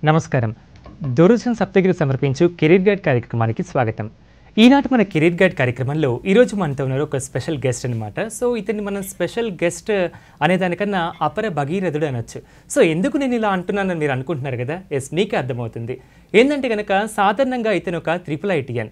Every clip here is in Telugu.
నమస్కారం. దూరదర్శన్ సప్తగిరి సమర్పించు కెరీర్ గైడ్ కార్యక్రమానికి స్వాగతం. ఈనాటి మన కెరీర్ గైడ్ కార్యక్రమంలో ఈరోజు మనతో ఉన్నారు ఒక స్పెషల్ గెస్ట్ అనమాట. సో ఇతన్ని మనం స్పెషల్ గెస్ట్ అనేదానికన్నా అపర భగీరథుడు అనొచ్చు. సో ఎందుకు నేను ఇలా అంటున్నానని మీరు అనుకుంటున్నారు కదా? ఎస్, మీకే అర్థమవుతుంది. ఏంటంటే కనుక సాధారణంగా ఇతను ఒక IIITN.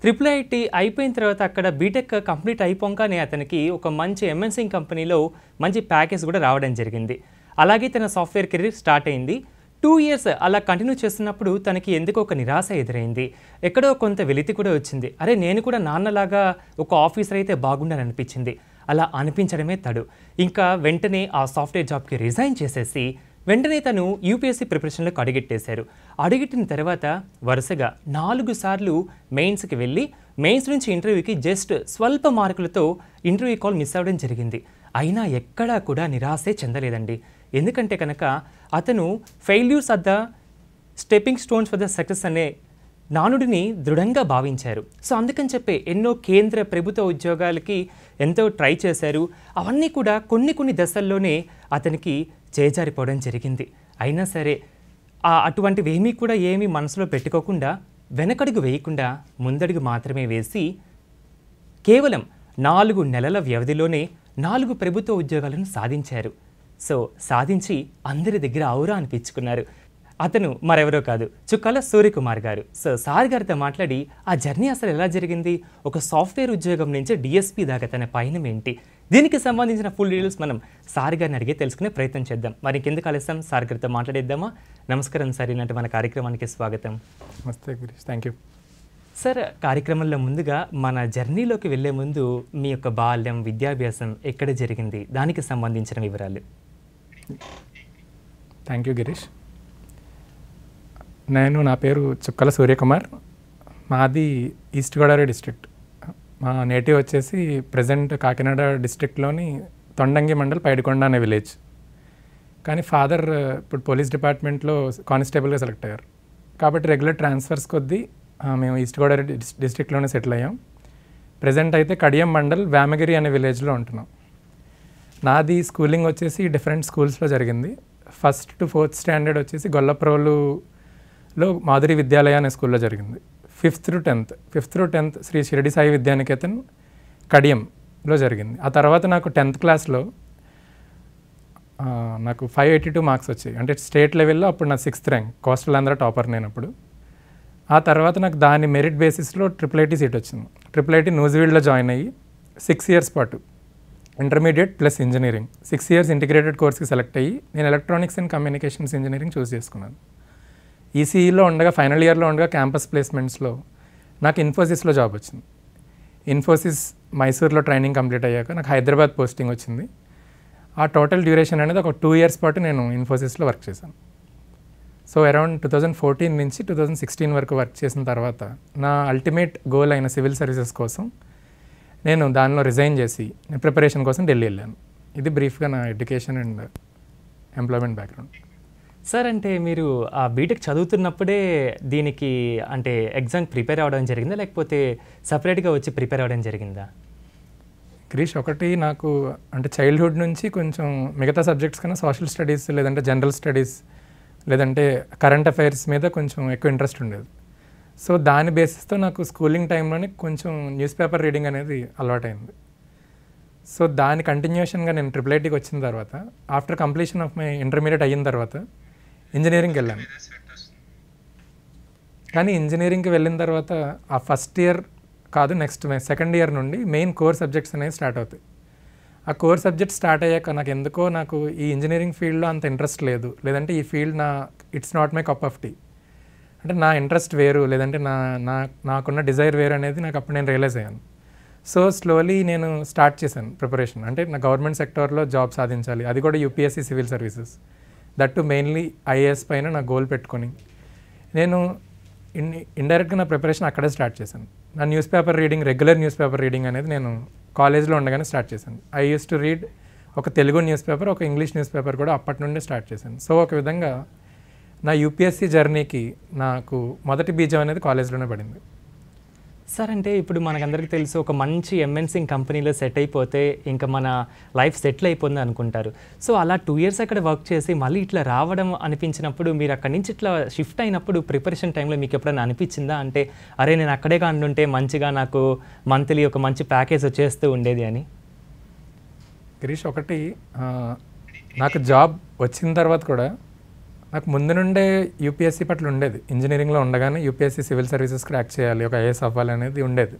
IIIT అయిపోయిన తర్వాత అక్కడ బీటెక్ కంప్లీట్ అయిపోగానే అతనికి ఒక మంచి MNC కంపెనీలో మంచి ప్యాకేజ్ కూడా రావడం జరిగింది. అలాగే తన సాఫ్ట్వేర్ కెరీర్ స్టార్ట్ అయింది. 2 years అలా కంటిన్యూ చేస్తున్నప్పుడు తనకి ఎందుకో ఒక నిరాశ ఎదురైంది. ఎక్కడో కొంత వెలితి కూడా వచ్చింది. అరే, నేను కూడా నాన్నలాగా ఒక ఆఫీసర్ అయితే బాగుండని అనిపించింది. అలా అనిపించడమే తడు. ఇంకా వెంటనే ఆ సాఫ్ట్వేర్ జాబ్కి రిజైన్ చేసేసి వెంటనే తను UPSC ప్రిపరేషన్లోకి అడుగెట్టేశారు. అడుగెట్టిన తర్వాత వరుసగా 4 సార్లు మెయిన్స్కి వెళ్ళి మెయిన్స్ నుంచి ఇంటర్వ్యూకి జస్ట్ స్వల్ప మార్కులతో ఇంటర్వ్యూ కాల్ మిస్ అవ్వడం జరిగింది. అయినా ఎక్కడా కూడా నిరాశే చెందలేదండి. ఎందుకంటే కనుక అతను failures are the stepping stones for the success అనే నానుడిని దృఢంగా భావించారు. సో అందుకని చెప్పే ఎన్నో కేంద్ర ప్రభుత్వ ఉద్యోగాలకి ఎంతో ట్రై చేశారు. అవన్నీ కూడా కొన్ని దశల్లోనే అతనికి చేజారిపోవడం జరిగింది. అయినా సరే అటువంటివి ఏమీ కూడా ఏమీ మనసులో పెట్టుకోకుండా వెనకడుగు వేయకుండా ముందడుగు మాత్రమే వేసి కేవలం 4 నెలల వ్యవధిలోనే 4 ప్రభుత్వ ఉద్యోగాలను సాధించారు. సో సాధించి అందరి దగ్గర ఔరా అనిపించుకున్నారు. అతను మరెవరో కాదు, చుక్కల సూర్యకుమార్ గారు. సో సార్ గారితో మాట్లాడి ఆ జర్నీ అసలు ఎలా జరిగింది, ఒక సాఫ్ట్వేర్ ఉద్యోగం నుంచి DSP దాకా తన పయనం ఏంటి, దీనికి సంబంధించిన ఫుల్ డీటెయిల్స్ మనం సార్ గారిని అడిగే తెలుసుకునే ప్రయత్నం చేద్దాం. మరి ఇంకెందుకు ఆలస్యం, సార్ గారితో మాట్లాడేద్దామా? నమస్కారం సార్, ఇలాంటి మన కార్యక్రమానికి స్వాగతం. నమస్తే గిరీష్, థ్యాంక్ యూ సార్. కార్యక్రమంలో ముందుగా మన జర్నీలోకి వెళ్ళే ముందు మీ యొక్క బాల్యం, విద్యాభ్యాసం ఎక్కడ జరిగింది, దానికి సంబంధించిన వివరాలు. Thank you Girish. నా పేరు చుక్కల సూర్యకుమార్. మాది ఈస్ట్ గోదావరి డిస్ట్రిక్ట్. మా నేటివ్ వచ్చేసి ప్రజెంట్ కాకినాడ డిస్ట్రిక్ట్లోని తొండంగి మండల్ పైడికొండ అనే విలేజ్. కానీ ఫాదర్ ఇప్పుడు పోలీస్ డిపార్ట్మెంట్లో కానిస్టేబుల్గా సెలెక్ట్ అయ్యారు. కాబట్టి రెగ్యులర్ ట్రాన్స్ఫర్స్ కొద్దీ మేము ఈస్ట్ గోదావరి డిస్ట్రిక్ట్లోనే సెటిల్ అయ్యాం. ప్రజెంట్ అయితే కడియం మండల్ వేమగిరి అనే విలేజ్లో ఉంటున్నాం. నాది స్కూలింగ్ వచ్చేసి డిఫరెంట్ స్కూల్స్లో జరిగింది. 1st to 4th స్టాండర్డ్ వచ్చేసి గొల్లప్రోలులో మాధురి విద్యాలయ అనే స్కూల్లో జరిగింది. 5th to 10th Shri Shirdi Sai Vidyanikethan కడియంలో జరిగింది. ఆ తర్వాత నాకు 10th క్లాస్లో నాకు 582 మార్క్స్ వచ్చాయి. అంటే స్టేట్ లెవెల్లో అప్పుడు నా 6th rank, coastal Andhra topper నేను అప్పుడు. ఆ తర్వాత నాకు దాని మెరిట్ బేసిస్లో IIIT సీట్ వచ్చింది. IIIT న్యూజివీడ్లో జాయిన్ అయ్యి 6 years పాటు intermediate plus engineering 6 years integrated కోర్స్కి సెలెక్ట్ అయ్యి నేను electronics and communications engineering choose చేసుకున్నాను. ఈసీఈలో ఉండగా ఫైనల్ ఇయర్లో ఉండగా క్యాంపస్ ప్లేస్మెంట్స్లో నాకు ఇన్ఫోసిస్లో జాబ్ వచ్చింది. ఇన్ఫోసిస్ మైసూర్లో ట్రైనింగ్ కంప్లీట్ అయ్యాక నాకు హైదరాబాద్ పోస్టింగ్ వచ్చింది. ఆ టోటల్ డ్యూరేషన్ అనేది ఒక 2 years పాటు నేను ఇన్ఫోసిస్లో వర్క్ చేశాను. సో అరౌండ్ 2014 నుంచి 2016 వరకు వర్క్ చేసిన తర్వాత నా అల్టిమేట్ గోల్ అయిన సివిల్ సర్వీసెస్ కోసం నేను దానిలో రిజైన్ చేసి ప్రిపరేషన్ కోసం ఢిల్లీ వెళ్ళాను. ఇది బ్రీఫ్గా నా education and employment background. Sir, అంటే మీరు ఆ బీటెక్ చదువుతున్నప్పుడే దీనికి అంటే ఎగ్జామ్ ప్రిపేర్ అవ్వడం జరిగిందా, లేకపోతే సపరేట్గా వచ్చి ప్రిపేర్ అవ్వడం జరిగిందా? క్రీష్, ఒకటి నాకు అంటే చైల్డ్హుడ్ నుంచి కొంచెం మిగతా సబ్జెక్ట్స్ కన్నా సోషల్ స్టడీస్ లేదంటే జనరల్ స్టడీస్ లేదంటే కరెంట్ అఫైర్స్ మీద కొంచెం ఎక్కువ ఇంట్రెస్ట్ ఉండేది. సో దాని బేసిస్తో నాకు స్కూలింగ్ టైంలోనే కొంచెం న్యూస్ పేపర్ రీడింగ్ అనేది అలవాటైంది. సో దాని కంటిన్యూషన్గా నేను IIITకి వచ్చిన తర్వాత after completion of my intermediate అయిన తర్వాత ఇంజనీరింగ్కి వెళ్ళాను. కానీ ఇంజనీరింగ్కి వెళ్ళిన తర్వాత ఆ ఫస్ట్ ఇయర్ కాదు, నెక్స్ట్ సెకండ్ ఇయర్ నుండి మెయిన్ కోర్ సబ్జెక్ట్స్ అనేవి స్టార్ట్ అవుతాయి. ఆ కోర్ సబ్జెక్ట్ స్టార్ట్ అయ్యాక నాకు ఈ ఇంజనీరింగ్ ఫీల్డ్లో అంత ఇంట్రెస్ట్ లేదు, లేదంటే ఈ field it's not my cup of tea. అంటే నా ఇంట్రెస్ట్ వేరు, లేదంటే నాకున్న డిజైర్ వేరు అనేది నాకు అప్పుడు నేను రియలైజ్ అయ్యాను. సో స్లోలీ నేను స్టార్ట్ చేశాను ప్రిపరేషన్. అంటే నా గవర్నమెంట్ సెక్టార్లో జాబ్ సాధించాలి, అది కూడా UPSC civil services, that mainly IAS పైన నా గోల్ పెట్టుకొని నేను ఇండైరెక్ట్గా నా ప్రిపరేషన్ అక్కడే స్టార్ట్ చేశాను. నా news paper reading, regular news paper reading అనేది నేను కాలేజ్లో ఉండగానే స్టార్ట్ చేశాను. ఐ యూస్ టు రీడ్ ఒక తెలుగు న్యూస్ పేపర్, ఒక ఇంగ్లీష్ న్యూస్ పేపర్ కూడా అప్పటి నుండే స్టార్ట్ చేశాను. సో ఒక విధంగా నా UPSC జర్నీకి నాకు మొదటి బీజం అనేది కాలేజ్లోనే పడింది. సార్ అంటే ఇప్పుడు మనకందరికీ తెలుసు ఒక మంచి ఎంఎన్సీ కంపెనీలో సెట్ అయిపోతే ఇంకా మన లైఫ్ సెటిల్ అయిపోతుంది అనుకుంటారు. సో అలా 2 ఇయర్స్ అక్కడ వర్క్ చేసి మళ్ళీ ఇట్లా రావడం అనిపించినప్పుడు మీరు అక్కడి నుంచి ఇట్లా షిఫ్ట్ అయినప్పుడు ప్రిపరేషన్ టైంలో మీకు ఎప్పుడైనా అనిపించిందా అంటే అరే నేను అక్కడే ఉండుంటే మంచిగా నాకు మంత్లీ ఒక మంచి ప్యాకేజ్ వచ్చేస్తూ ఉండేది అని? గిరీష్, ఒకటి నాకు జాబ్ వచ్చిన తర్వాత కూడా నాకు ముందు నుండే యూపీఎస్సీ పట్ల ఉండేది. ఇంజనీరింగ్లో ఉండగానే యూపీఎస్సీ సివిల్ సర్వీసెస్ క్రాక్ చేయాలి, ఒక ఐఏఎస్ అవ్వాలి అనేది ఉండేది.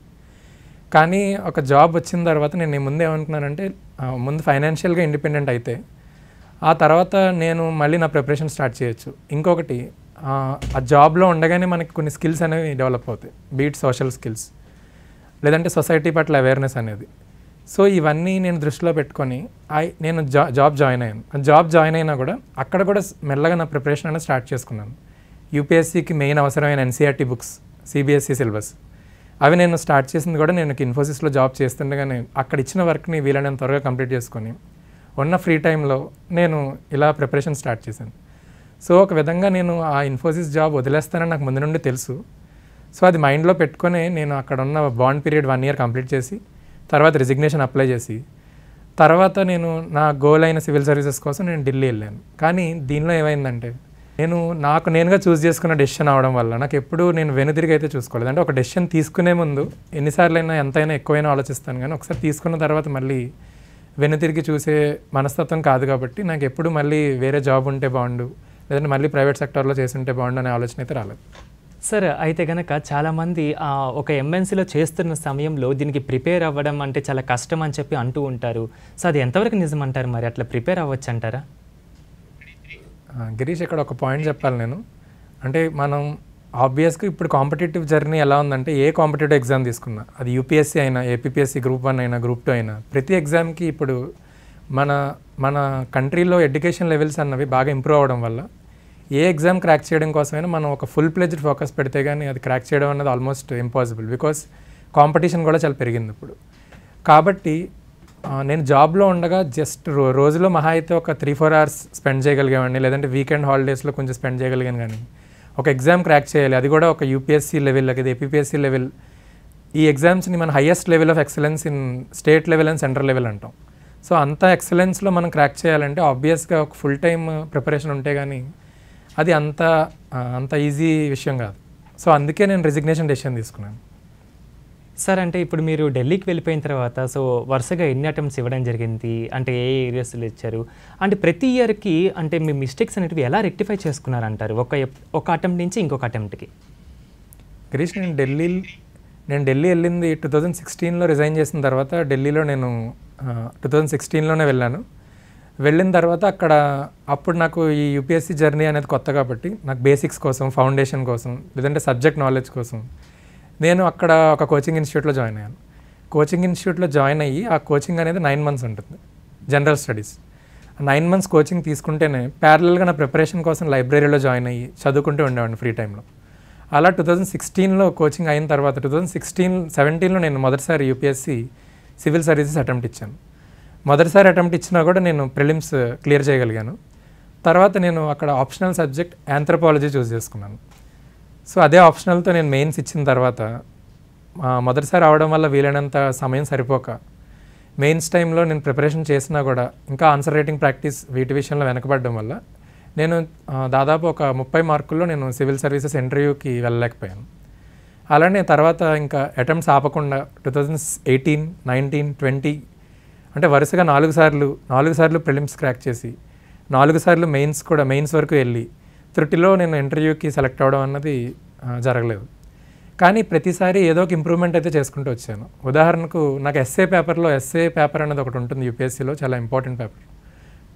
కానీ ఒక జాబ్ వచ్చిన తర్వాత నేను ముందు ఏమనుకున్నానంటే ముందు ఫైనాన్షియల్గా ఇండిపెండెంట్ అయితే ఆ తర్వాత నేను మళ్ళీ నా ప్రిపరేషన్ స్టార్ట్ చేయొచ్చు. ఇంకొకటి ఆ జాబ్లో ఉండగానే మనకి కొన్ని స్కిల్స్ అనేవి డెవలప్ అవుతాయి, బీట్ సోషల్ స్కిల్స్ లేదంటే సొసైటీ పట్ల అవేర్నెస్ అనేది. సో ఇవన్నీ నేను దృష్టిలో పెట్టుకొని నేను జాబ్ జాయిన్ అయ్యాను. జాబ్ జాయిన్ అయినా కూడా అక్కడ కూడా మెల్లగా నా ప్రిపరేషన్ అనేది స్టార్ట్ చేసుకున్నాను. యూపీఎస్సీకి మెయిన్ అవసరమైన ఎన్సీఆర్టీ బుక్స్, సిబిఎస్ఈ సిలబస్ అవి నేను స్టార్ట్ చేసింది కూడా నేను ఇన్ఫోసిస్లో జాబ్ చేస్తుండగానే అక్కడ ఇచ్చిన వర్క్ని వీలైనంత త్వరగా కంప్లీట్ చేసుకొని ఉన్న ఫ్రీ టైంలో నేను ఇలా ప్రిపరేషన్ స్టార్ట్ చేశాను. సో ఒక విధంగా నేను ఆ ఇన్ఫోసిస్ జాబ్ వదిలేస్తానని నాకు ముందు నుండి తెలుసు. సో అది మైండ్లో పెట్టుకొని నేను అక్కడ ఉన్న బాండ్ పీరియడ్ 1 ఇయర్ కంప్లీట్ చేసి తర్వాత రిజిగ్నేషన్ అప్లై చేసి తర్వాత నేను నా గోల్ అయిన సివిల్ సర్వీసెస్ కోసం నేను ఢిల్లీ వెళ్ళాను. కానీ దీనిలో ఏమైందంటే నాకు నేనుగా చూస్ చేసుకున్న డెసిషన్ అవడం వల్ల నాకు ఎప్పుడు నేను వెనుతిరిగి అయితే చూసుకోలేదు. అంటే ఒక డెసిషన్ తీసుకునే ముందు ఎన్నిసార్లైనా ఎంతైనా ఎక్కువైనా ఆలోచిస్తాను, కానీ ఒకసారి తీసుకున్న తర్వాత మళ్ళీ వెనుతిరిగి చూసే మనస్తత్వం కాదు. కాబట్టి నాకు ఎప్పుడు మళ్ళీ వేరే జాబ్ ఉంటే బాగుండు, లేదంటే మళ్ళీ ప్రైవేట్ సెక్టార్లో చేసి ఉంటే బాగుండు అనే ఆలోచన అయితే రాలేదు. సార్ అయితే కనుక చాలామంది ఒక ఎంఎన్సీలో చేస్తున్న సమయంలో దీనికి ప్రిపేర్ అవ్వడం అంటే చాలా కష్టం అని చెప్పి అంటూ ఉంటారు. సో అది ఎంతవరకు నిజం అంటారు? మరి అట్లా ప్రిపేర్ అవ్వచ్చు అంటారా? గిరీష్, ఇక్కడ ఒక పాయింట్ చెప్పాలి నేను. అంటే మనం ఆబ్వియస్గా ఇప్పుడు కాంపిటేటివ్ జర్నీ ఎలా ఉందంటే ఏ కాంపిటేటివ్ ఎగ్జామ్ తీసుకున్నా, అది యూపీఎస్సీ అయినా, ఏపీపీఎస్సీ గ్రూప్ 1 అయినా, గ్రూప్ 2 అయినా, ప్రతి ఎగ్జామ్కి ఇప్పుడు మన కంట్రీలో ఎడ్యుకేషన్ లెవెల్స్ అన్నవి బాగా ఇంప్రూవ్ అవ్వడం వల్ల ఏ ఎగ్జామ్ క్రాక్ చేయడం కోసమైనా మనం ఒక ఫుల్ ప్లెజ్డ్ ఫోకస్ పెడితే కానీ అది క్రాక్ చేయడం అనేది ఆల్మోస్ట్ ఇంపాసిబుల్. బికాస్ కాంపిటీషన్ కూడా చాలా పెరిగింది ఇప్పుడు. కాబట్టి నేను జాబ్లో ఉండగా జస్ట్ రోజులో మహా అయితే ఒక 3-4 అవర్స్ స్పెండ్ చేయగలిగామండి, లేదంటే వీకెండ్ హాలిడేస్లో కొంచెం స్పెండ్ చేయగలిగాను. కానీ ఒక ఎగ్జామ్ క్రాక్ చేయాలి, అది కూడా ఒక యూపీఎస్సీ లెవెల్, లేదా ఏపీపీఎస్సీ లెవెల్, ఈ ఎగ్జామ్స్ని మన highest level of excellence in state level and central level అంటాం. సో అంత ఎక్సలెన్స్లో మనం క్రాక్ చేయాలంటే ఆబ్వియస్గా ఒక ఫుల్ టైమ్ ప్రిపరేషన్ ఉంటే కానీ అది అంత ఈజీ విషయం కాదు. సో అందుకే నేను రిజిగ్నేషన్ డెసిషన్ తీసుకున్నాను. సార్ అంటే ఇప్పుడు మీరు ఢిల్లీకి వెళ్ళిపోయిన తర్వాత సో వరుసగా ఎన్ని అటెంప్ట్స్ ఇవ్వడం జరిగింది, అంటే ఏ ఏరియాస్లో ఇచ్చారు, అంటే ప్రతి ఇయర్కి అంటే మీ మిస్టేక్స్ అనేటివి ఎలా రెక్టిఫై చేసుకున్నారంటారు ఒక అటెంప్ట్ నుంచి ఇంకొక అటెంప్ట్కి? గిరీష్, నేను ఢిల్లీ వెళ్ళింది 2016లో రిజైన్ చేసిన తర్వాత. ఢిల్లీలో నేను 2016లోనే వెళ్ళాను. వెళ్ళిన తర్వాత అప్పుడు నాకు ఈ యూపీఎస్సీ జర్నీ అనేది కొత్త కాబట్టి నాకు బేసిక్స్ కోసం, ఫౌండేషన్ కోసం, లేదంటే సబ్జెక్ట్ నాలెడ్జ్ కోసం నేను అక్కడ ఒక కోచింగ్ ఇన్స్టిట్యూట్లో జాయిన్ అయ్యాను. కోచింగ్ ఇన్స్టిట్యూట్లో జాయిన్ అయ్యి ఆ కోచింగ్ అనేది 9 months ఉంటుంది, జనరల్ స్టడీస్. 9 months కోచింగ్ తీసుకుంటేనే ప్యారలల్గా నా ప్రిపరేషన్ కోసం లైబ్రరీలో జాయిన్ అయ్యి చదువుకుంటూ ఉండేవాడిని ఫ్రీ టైంలో. అలా 2016లో కోచింగ్ అయిన తర్వాత 2016-17లో నేను మొదటిసారి యూపీఎస్సీ సివిల్ సర్వీసెస్ అటెంప్ట్ ఇచ్చాను. మొదటిసారి అటెంప్ట్ ఇచ్చినా కూడా నేను ప్రిలిమ్స్ క్లియర్ చేయగలిగాను. తర్వాత నేను అక్కడ ఆప్షనల్ సబ్జెక్ట్ ఆంథ్రోపాలజీ చూస్ చేసుకున్నాను. సో అదే ఆప్షనల్తో నేను మెయిన్స్ ఇచ్చిన తర్వాత మొదటిసారి అవడం వల్ల వీలైనంత సమయం సరిపోక మెయిన్స్ టైంలో నేను ప్రిపరేషన్ చేసినా కూడా ఇంకా ఆన్సర్ రైటింగ్ ప్రాక్టీస్ వీటి విషయంలో వెనకబడడం వల్ల నేను దాదాపు ఒక 30 మార్కుల్లో నేను సివిల్ సర్వీసెస్ ఇంటర్వ్యూకి వెళ్ళలేకపోయాను. అలానే తర్వాత ఇంకా అటెంప్ట్స్ ఆపకుండా 2018, 19, 20 అంటే వరుసగా 4 సార్లు ప్రిలిమ్స్ క్రాక్ చేసి 4 సార్లు మెయిన్స్ వరకు వెళ్ళి త్రుటిలో నేను ఇంటర్వ్యూకి సెలెక్ట్ అవ్వడం అన్నది జరగలేదు. కానీ ప్రతిసారి ఏదో ఒక ఇంప్రూవ్మెంట్ అయితే చేసుకుంటూ వచ్చాను. ఉదాహరణకు నాకు ఎస్ఏ పేపర్ అనేది ఒకటి ఉంటుంది యూపీఎస్సీలో, చాలా ఇంపార్టెంట్ పేపర్,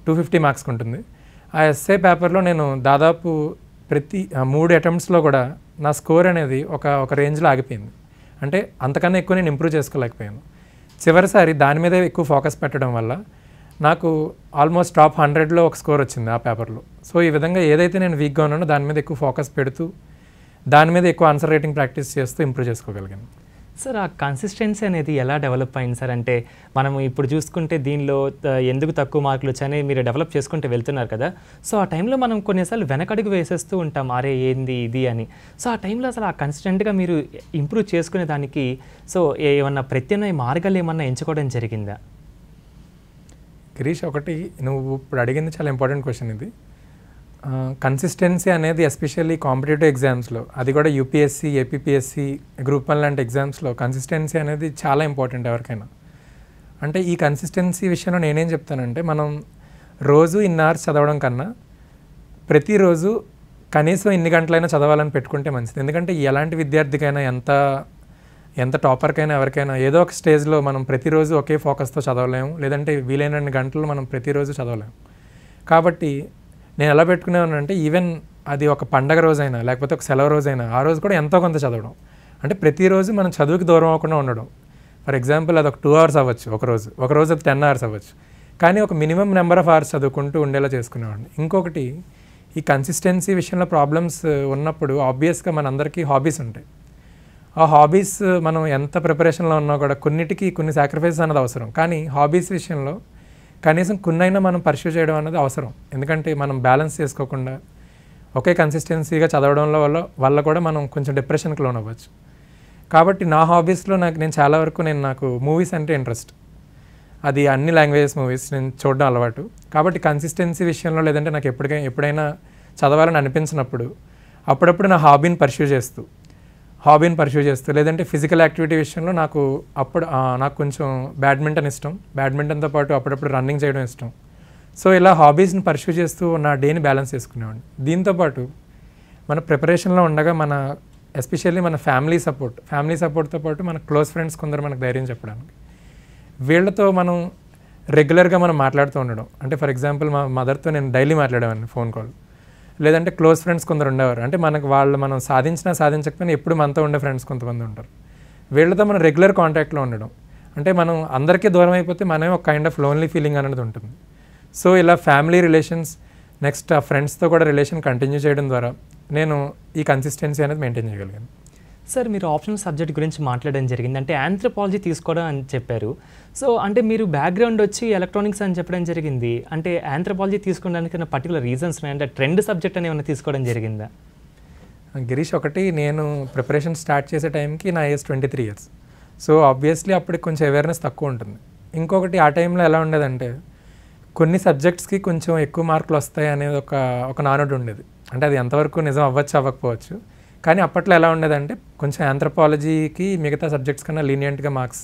250 మార్క్స్కి ఉంటుంది. ఆ ఎస్ఏ పేపర్లో నేను దాదాపు ప్రతి 3 అటెంప్ట్స్లో కూడా నా స్కోర్ అనేది ఒక రేంజ్లో ఆగిపోయింది. అంటే అంతకన్నా ఎక్కువ నేను ఇంప్రూవ్ చేసుకోలేకపోయాను. చివరిసారి దాని మీదే ఎక్కువ ఫోకస్ పెట్టడం వల్ల నాకు ఆల్మోస్ట్ టాప్ 100లో ఒక స్కోర్ వచ్చింది ఆ పేపర్లో. సో ఈ విధంగా ఏదైతే నేను వీక్గా ఉన్నానో దాని మీద ఎక్కువ ఫోకస్ పెడుతూ దాని మీద ఎక్కువ ఆన్సర్ రైటింగ్ ప్రాక్టీస్ చేస్తూ ఇంప్రూవ్ చేసుకోగలిగాను. సార్ ఆ కన్సిస్టెన్సీ అనేది ఎలా డెవలప్ అయింది సార్? అంటే మనం ఇప్పుడు చూసుకుంటే దీనిలో ఎందుకు తక్కువ మార్కులు వచ్చాయని మీరు డెవలప్ చేసుకుంటూ వెళ్తున్నారు కదా! సో ఆ టైంలో మనం కొన్నిసార్లు వెనకడుగు వేసేస్తూ ఉంటాం. అరే ఏంది ఇది అని. సో ఆ టైంలో అసలు ఆ కన్సిస్టెంట్‌గా మీరు ఇంప్రూవ్ చేసుకునే దానికి సో ఏమన్నా ప్రత్యామ్నాయ మార్గాలు ఏమన్నా ఎంచుకోవడం జరిగిందా? గిరీష్, ఒకటి నువ్వు ఇప్పుడు అడిగింది చాలా ఇంపార్టెంట్ క్వశ్చన్ ఇది. కన్సిస్టెన్సీ అనేది ఎస్పెషల్లీ కాంపిటేటివ్ ఎగ్జామ్స్లో, అది కూడా యూపీఎస్సీ, ఏపీపీఎస్సీ, గ్రూప్ 1 లాంటి ఎగ్జామ్స్లో కన్సిస్టెన్సీ అనేది చాలా ఇంపార్టెంట్ ఎవరికైనా. అంటే ఈ కన్సిస్టెన్సీ విషయంలో నేనేం చెప్తానంటే, మనం రోజు ఇన్ని అవర్స్ చదవడం కన్నా ప్రతిరోజు కనీసం ఇన్ని గంటలైనా చదవాలని పెట్టుకుంటే మంచిది. ఎందుకంటే ఎలాంటి విద్యార్థికైనా, ఎంత టాపర్కైనా, ఎవరికైనా ఏదో ఒక స్టేజ్లో మనం ప్రతిరోజు ఒకే ఫోకస్తో చదవలేము, లేదంటే వీలైనన్ని గంటలు మనం ప్రతిరోజు చదవలేము. కాబట్టి నేను ఎలా పెట్టుకునేవానంటే, ఈవెన్ అది ఒక పండగ రోజైనా లేకపోతే ఒక సెలవు రోజైనా ఆ రోజు కూడా ఎంతో కొంత చదవడం. అంటే ప్రతిరోజు మనం చదువుకి దూరం అవ్వకుండా ఉండడం. ఫర్ ఎగ్జాంపుల్ అది ఒక 2 hours అవ్వచ్చు, ఒకరోజు అది 10 hours అవ్వచ్చు. కానీ ఒక మినిమం నెంబర్ ఆఫ్ అవర్స్ చదువుకుంటూ ఉండేలా చేసుకునేవాడిని. ఇంకొకటి, ఈ కన్సిస్టెన్సీ విషయంలో ప్రాబ్లమ్స్ ఉన్నప్పుడు ఆబ్వియస్గా మనందరికీ హాబీస్ ఉంటాయి. ఆ హాబీస్ మనం ఎంత ప్రిపరేషన్లో ఉన్నా కూడా కొన్నిటికి కొన్ని సాక్రిఫైసెస్ అన్నది అవసరం. కానీ హాబీస్ విషయంలో కనీసం కొన్నైనా మనం పర్స్యూ చేయడం అనేది అవసరం. ఎందుకంటే మనం బ్యాలెన్స్ చేసుకోకుండా ఒకే కన్సిస్టెన్సీగా చదవడంలో వల్ల కూడా మనం కొంచెం డిప్రెషన్కి లోన్ అవ్వచ్చు. కాబట్టి నా హాబీస్లో నేను చాలా వరకు నాకు మూవీస్ అంటే ఇంట్రెస్ట్. అది అన్ని లాంగ్వేజెస్ మూవీస్ నేను చూడడం అలవాటు. కాబట్టి కన్సిస్టెన్సీ విషయంలో, లేదంటే నాకు ఎప్పుడైనా చదవాలని అనిపించినప్పుడు అప్పుడప్పుడు నా హాబీని పర్స్యూ చేస్తూ లేదంటే ఫిజికల్ యాక్టివిటీ విషయంలో నాకు కొంచెం బ్యాడ్మింటన్ ఇష్టం. బ్యాడ్మింటన్తో పాటు అప్పుడప్పుడు రన్నింగ్ చేయడం ఇష్టం. సో ఇలా హాబీస్ని పర్స్యూ చేస్తూ నా డేని బ్యాలెన్స్ చేసుకునేవాడిని. దీంతోపాటు మన ప్రిపరేషన్లో ఉండగా ఎస్పెషల్లీ మన ఫ్యామిలీ సపోర్ట్తో పాటు మన క్లోజ్ ఫ్రెండ్స్ కొందరు మనకు ధైర్యం చెప్పడానికి, వీళ్ళతో మనం రెగ్యులర్గా మనం మాట్లాడుతూ ఉండడం. అంటే ఫర్ ఎగ్జాంపుల్ మా మదర్తో నేను డైలీ మాట్లాడేవాడిని ఫోన్ కాల్. లేదంటే క్లోజ్ ఫ్రెండ్స్ కొందరు ఉండేవారు. అంటే మనం సాధించకపోయినా ఎప్పుడు మనతో ఉండే ఫ్రెండ్స్ కొంతమంది ఉంటారు. వీళ్ళతో మనం రెగ్యులర్ కాంటాక్ట్లో ఉండడం. అంటే మనం అందరికీ దూరం అయిపోతే మనమే ఒక కైండ్ ఆఫ్ లోన్లీ ఫీలింగ్ అనేది ఉంటుంది. సో ఇలా ఫ్యామిలీ రిలేషన్స్, నెక్స్ట్ ఆ ఫ్రెండ్స్తో కూడా రిలేషన్ కంటిన్యూ చేయడం ద్వారా నేను ఈ కన్సిస్టెన్సీ అనేది మెయింటైన్ చేయగలిగాను. సార్, మీరు ఆప్షనల్ సబ్జెక్ట్ గురించి మాట్లాడడం జరిగింది. అంటే ఆంథ్రోపాలజీ తీసుకోవడం అని చెప్పారు. సో అంటే మీరు బ్యాక్గ్రౌండ్ వచ్చి ఎలక్ట్రానిక్స్ అని చెప్పడం జరిగింది. అంటే ఆంథ్రోపాలజీ తీసుకోవడానికి పర్టికులర్ రీజన్స్ ఉన్నాయి? అంటే ట్రెండ్ సబ్జెక్ట్ అని ఏమైనా తీసుకోవడం జరిగిందా? గిరీష్, ఒకటి, నేను ప్రిపరేషన్ స్టార్ట్ చేసే టైంకి నా ఏజ్ 23 years. సో ఆబ్వియస్లీ అప్పటికి కొంచెం అవేర్నెస్ తక్కువ ఉంటుంది. ఇంకొకటి, ఆ టైంలో ఎలా ఉండేదంటే కొన్ని సబ్జెక్ట్స్కి కొంచెం ఎక్కువ మార్కులు వస్తాయి అనేది ఒక నానుడి ఉండేది. అంటే అది ఎంతవరకు నిజం అవ్వకపోవచ్చు. కానీ అప్పట్లో ఎలా ఉండేదంటే కొంచెం ఆంథ్రోపాలజీకి మిగతా సబ్జెక్ట్స్ కన్నా లీనియంట్గా మార్క్స్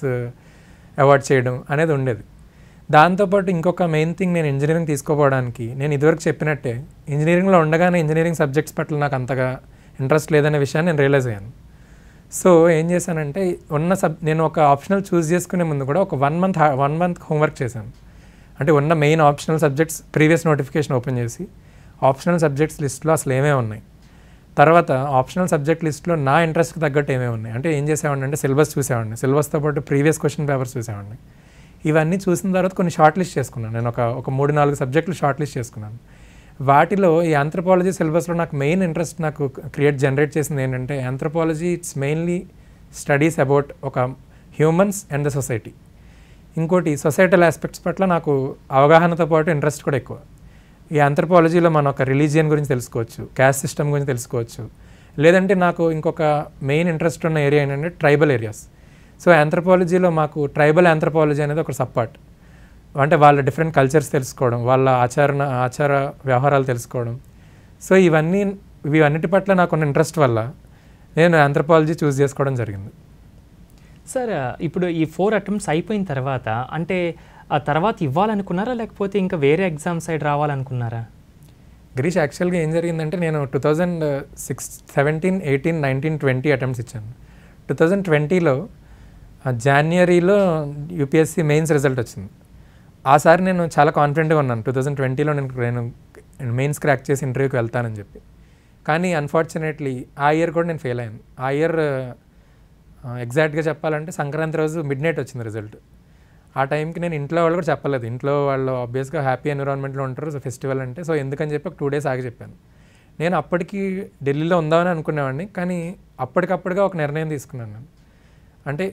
అవార్డ్ చేయడం అనేది ఉండేది. దాంతోపాటు ఇంకొక మెయిన్ థింగ్, నేను ఇంజనీరింగ్ తీసుకోపోవడానికి నేను ఇదివరకు చెప్పినట్టే ఇంజనీరింగ్లో ఉండగానే ఇంజనీరింగ్ సబ్జెక్ట్స్ పట్ల నాకు అంతగా ఇంట్రెస్ట్ లేదనే విషయాన్ని నేను రియలైజ్ అయ్యాను. సో ఏం చేశానంటే నేను ఒక ఆప్షనల్ చూస్ చేసుకునే ముందు కూడా ఒక 1 month హోంవర్క్ చేశాను. అంటే ఉన్న main optional subjects previous notification open చేసి ఆప్షనల్ సబ్జెక్ట్స్ లిస్ట్లో అసలు ఏమేమి ఉన్నాయి, తర్వాత ఆప్షనల్ సబ్జెక్ట్ లిస్ట్లో నా ఇంట్రెస్ట్కి తగ్గట్టు ఏమేమి ఉన్నాయి. అంటే ఏం చేసేవాడిని అంటే సిలబస్ చూసేవాడిని, సిలబస్తో పాటు ప్రీవియస్ క్వశ్చన్ పేపర్స్ చూసేవాడిని. ఇవన్నీ చూసిన తర్వాత కొన్ని షార్ట్ లిస్ట్ చేసుకున్నాను. నేను ఒక 3-4 సబ్జెక్టులు షార్ట్ లిస్ట్ చేసుకున్నాను. వాటిలో ఈ ఆంథ్రోపాలజీ సిలబస్లో నాకు మెయిన్ ఇంట్రెస్ట్ జనరేట్ చేసింది ఏంటంటే, anthropology it's mainly studies about ఒక హ్యూమన్స్ అండ్ ద సొసైటీ. ఇంకోటి, సొసైటల్ ఆస్పెక్ట్స్ పట్ల నాకు అవగాహనతో పాటు ఇంట్రెస్ట్ కూడా ఎక్కువ. ఈ ఆంథ్రోపాలజీలో మనం ఒక రిలీజియన్ గురించి తెలుసుకోవచ్చు, క్యాస్ట్ సిస్టమ్ గురించి తెలుసుకోవచ్చు. లేదంటే నాకు ఇంకొక మెయిన్ ఇంట్రెస్ట్ ఉన్న ఏరియా ఏంటంటే ట్రైబల్ ఏరియాస్. సో ఆంథ్రోపాలజీలో మాకు ట్రైబల్ ఆంథ్రోపాలజీ అనేది ఒక సబ్ పార్ట్. అంటే వాళ్ళ డిఫరెంట్ కల్చర్స్ తెలుసుకోవడం, వాళ్ళ ఆచార వ్యవహారాలు తెలుసుకోవడం. సో ఇవన్నిటి పట్ల నాకున్న ఇంట్రెస్ట్ వల్ల నేను ఆంథ్రోపాలజీ చూస్ చేసుకోవడం జరిగింది. సార్, ఇప్పుడు ఈ 4 attempts అయిపోయిన తర్వాత అంటే ఆ తర్వాత ఇవ్వాలనుకున్నారా, లేకపోతే ఇంకా వేరే ఎగ్జామ్ సైడ్ రావాలనుకున్నారా? గిరీష్, యాక్చువల్గా ఏం జరిగిందంటే నేను 2016, 17, 18, 19, 20 అటెంప్ట్స్ ఇచ్చాను. 2020లో జాన్వరిలో యూపీఎస్సీ మెయిన్స్ రిజల్ట్ వచ్చింది. ఆసారి నేను చాలా కాన్ఫిడెంట్గా ఉన్నాను 2020లో నేను మెయిన్స్ క్రాక్ చేసి ఇంటర్వ్యూకి వెళ్తానని చెప్పి. కానీ అన్ఫార్చునేట్లీ ఆ ఇయర్ కూడా నేను ఫెయిల్ అయ్యాను. ఆ ఇయర్ ఎగ్జాక్ట్గా చెప్పాలంటే సంక్రాంతి రోజు మిడ్నైట్ వచ్చింది రిజల్ట్. ఆ టైంకి నేను ఇంట్లో వాళ్ళు కూడా చెప్పలేదు. ఇంట్లో వాళ్ళు ఆబ్వియస్గా హ్యాపీ ఎన్విరాన్మెంట్లో ఉంటారు, సో ఫెస్టివల్ అంటే. సో ఎందుకని చెప్పి ఒక 2 days ఆగి చెప్పాను. నేను అప్పటికి ఢిల్లీలో ఉందామని అనుకునేవాడిని, కానీ అప్పటికప్పుడుగా ఒక నిర్ణయం తీసుకున్నాను. అంటే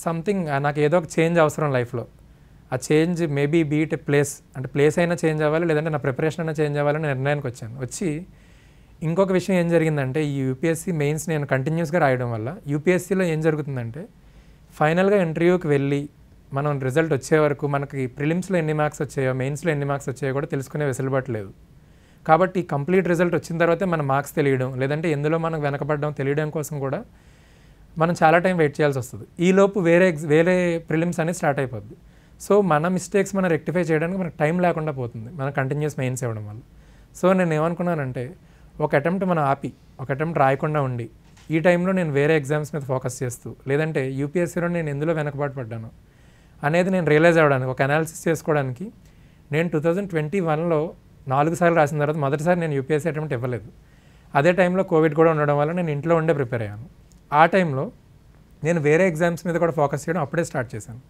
సంథింగ్ నాకు ఏదో ఒక చేంజ్ అవసరం లైఫ్లో. ఆ చేంజ్ మేబీ బీట్ ప్లేస్, అంటే ప్లేస్ అయినా చేంజ్ అవ్వాలి, లేదంటే నా ప్రిపరేషన్ అయినా చేంజ్ అవ్వాలని నిర్ణయానికి వచ్చి ఇంకొక విషయం ఏం జరిగిందంటే, ఈ యూపీఎస్సీ మెయిన్స్ నేను కంటిన్యూస్గా రాయడం వల్ల యూపీఎస్సీలో ఏం జరుగుతుందంటే ఫైనల్గా ఇంటర్వ్యూకి వెళ్ళి మనం రిజల్ట్ వచ్చే వరకు మనకి ప్రిలిమ్స్లో ఎన్ని మార్క్స్ వచ్చాయో, మెయిన్స్లో ఎన్ని మార్క్స్ వచ్చాయో కూడా తెలుసుకునే వెసులుబాటు లేదు. కాబట్టి కంప్లీట్ రిజల్ట్ వచ్చిన తర్వాతే మన మార్క్స్ తెలియడం, లేదంటే ఎందులో మనం వెనకబడడం తెలియడం కోసం కూడా మనం చాలా టైం వెయిట్ చేయాల్సి వస్తుంది. ఈలోపు వేరే ప్రిలిమ్స్ అనేది స్టార్ట్ అయిపోద్ది. సో మన మిస్టేక్స్ మనం రెక్టిఫై చేయడానికి మనకు టైం లేకుండా పోతుంది మన కంటిన్యూస్ మెయిన్స్ ఇవ్వడం వల్ల. సో నేను ఏమనుకున్నానంటే, ఒక అటెంప్ట్ మనం ఆపి ఒక అటెంప్ట్ రాయకుండా ఉండి ఈ టైంలో నేను వేరే ఎగ్జామ్స్ మీద ఫోకస్ చేస్తూ, లేదంటే యూపీఎస్సీలో నేను ఎందులో వెనకబాటు పడ్డాను అనేది నేను రియలైజ్ అవ్వడానికి, ఒక అనాలిసిస్ చేసుకోవడానికి నేను 2021లో 4 సార్లు రాసిన తర్వాత మొదటిసారి నేను యూపీఎస్సీ అటెంప్ట్ ఇవ్వలేదు. అదే టైంలో కోవిడ్ కూడా ఉండడం వల్ల నేను ఇంట్లో ఉండే ప్రిపేర్ అయ్యాను. ఆ టైంలో నేను వేరే ఎగ్జామ్స్ మీద కూడా ఫోకస్ చేయడం అప్పుడే స్టార్ట్ చేశాను.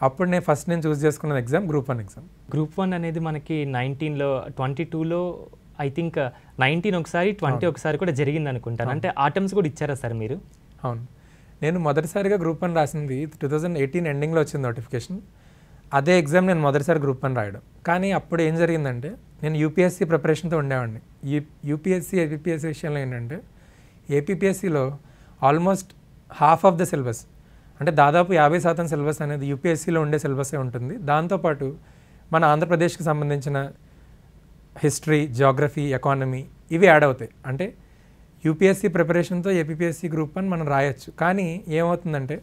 అప్పుడు నేను చూస్ చేసుకున్న ఎగ్జామ్ గ్రూప్ 1 ఎగ్జామ్. గ్రూప్ 1 అనేది మనకి 19లో 22లో ఐ థింక్ 19 ఒకసారి 20 ఒకసారి కూడా జరిగింది అనుకుంటాను. అంటే ఆ టైమ్స్ కూడా ఇచ్చారా సార్ మీరు? అవును, నేను మొదటిసారిగా గ్రూప్ 1 రాసింది 2018 ఎండింగ్లో వచ్చింది నోటిఫికేషన్. అదే ఎగ్జామ్ నేను మొదటిసారి గ్రూప్ 1 రాయడం. కానీ అప్పుడు ఏం జరిగిందంటే, నేను యూపీఎస్సీ ప్రిపరేషన్తో ఉండేవాడిని. యూపీఎస్సీ ఏపీఎస్సీ విషయంలో ఏంటంటే, ఏపీఎస్సీలో almost half of the syllabus, అంటే దాదాపు 50% సిలబస్ అనేది యూపీఎస్సీలో ఉండే సిలబసే ఉంటుంది. దాంతోపాటు మన ఆంధ్రప్రదేశ్కి సంబంధించిన హిస్టరీ, జియోగ్రఫీ, ఎకానమీ ఇవి యాడ్ అవుతాయి. అంటే యూపీఎస్సీ ప్రిపరేషన్తో ఏపీఎస్సీ గ్రూప్ 1 మనం రాయొచ్చు. కానీ ఏమవుతుందంటే,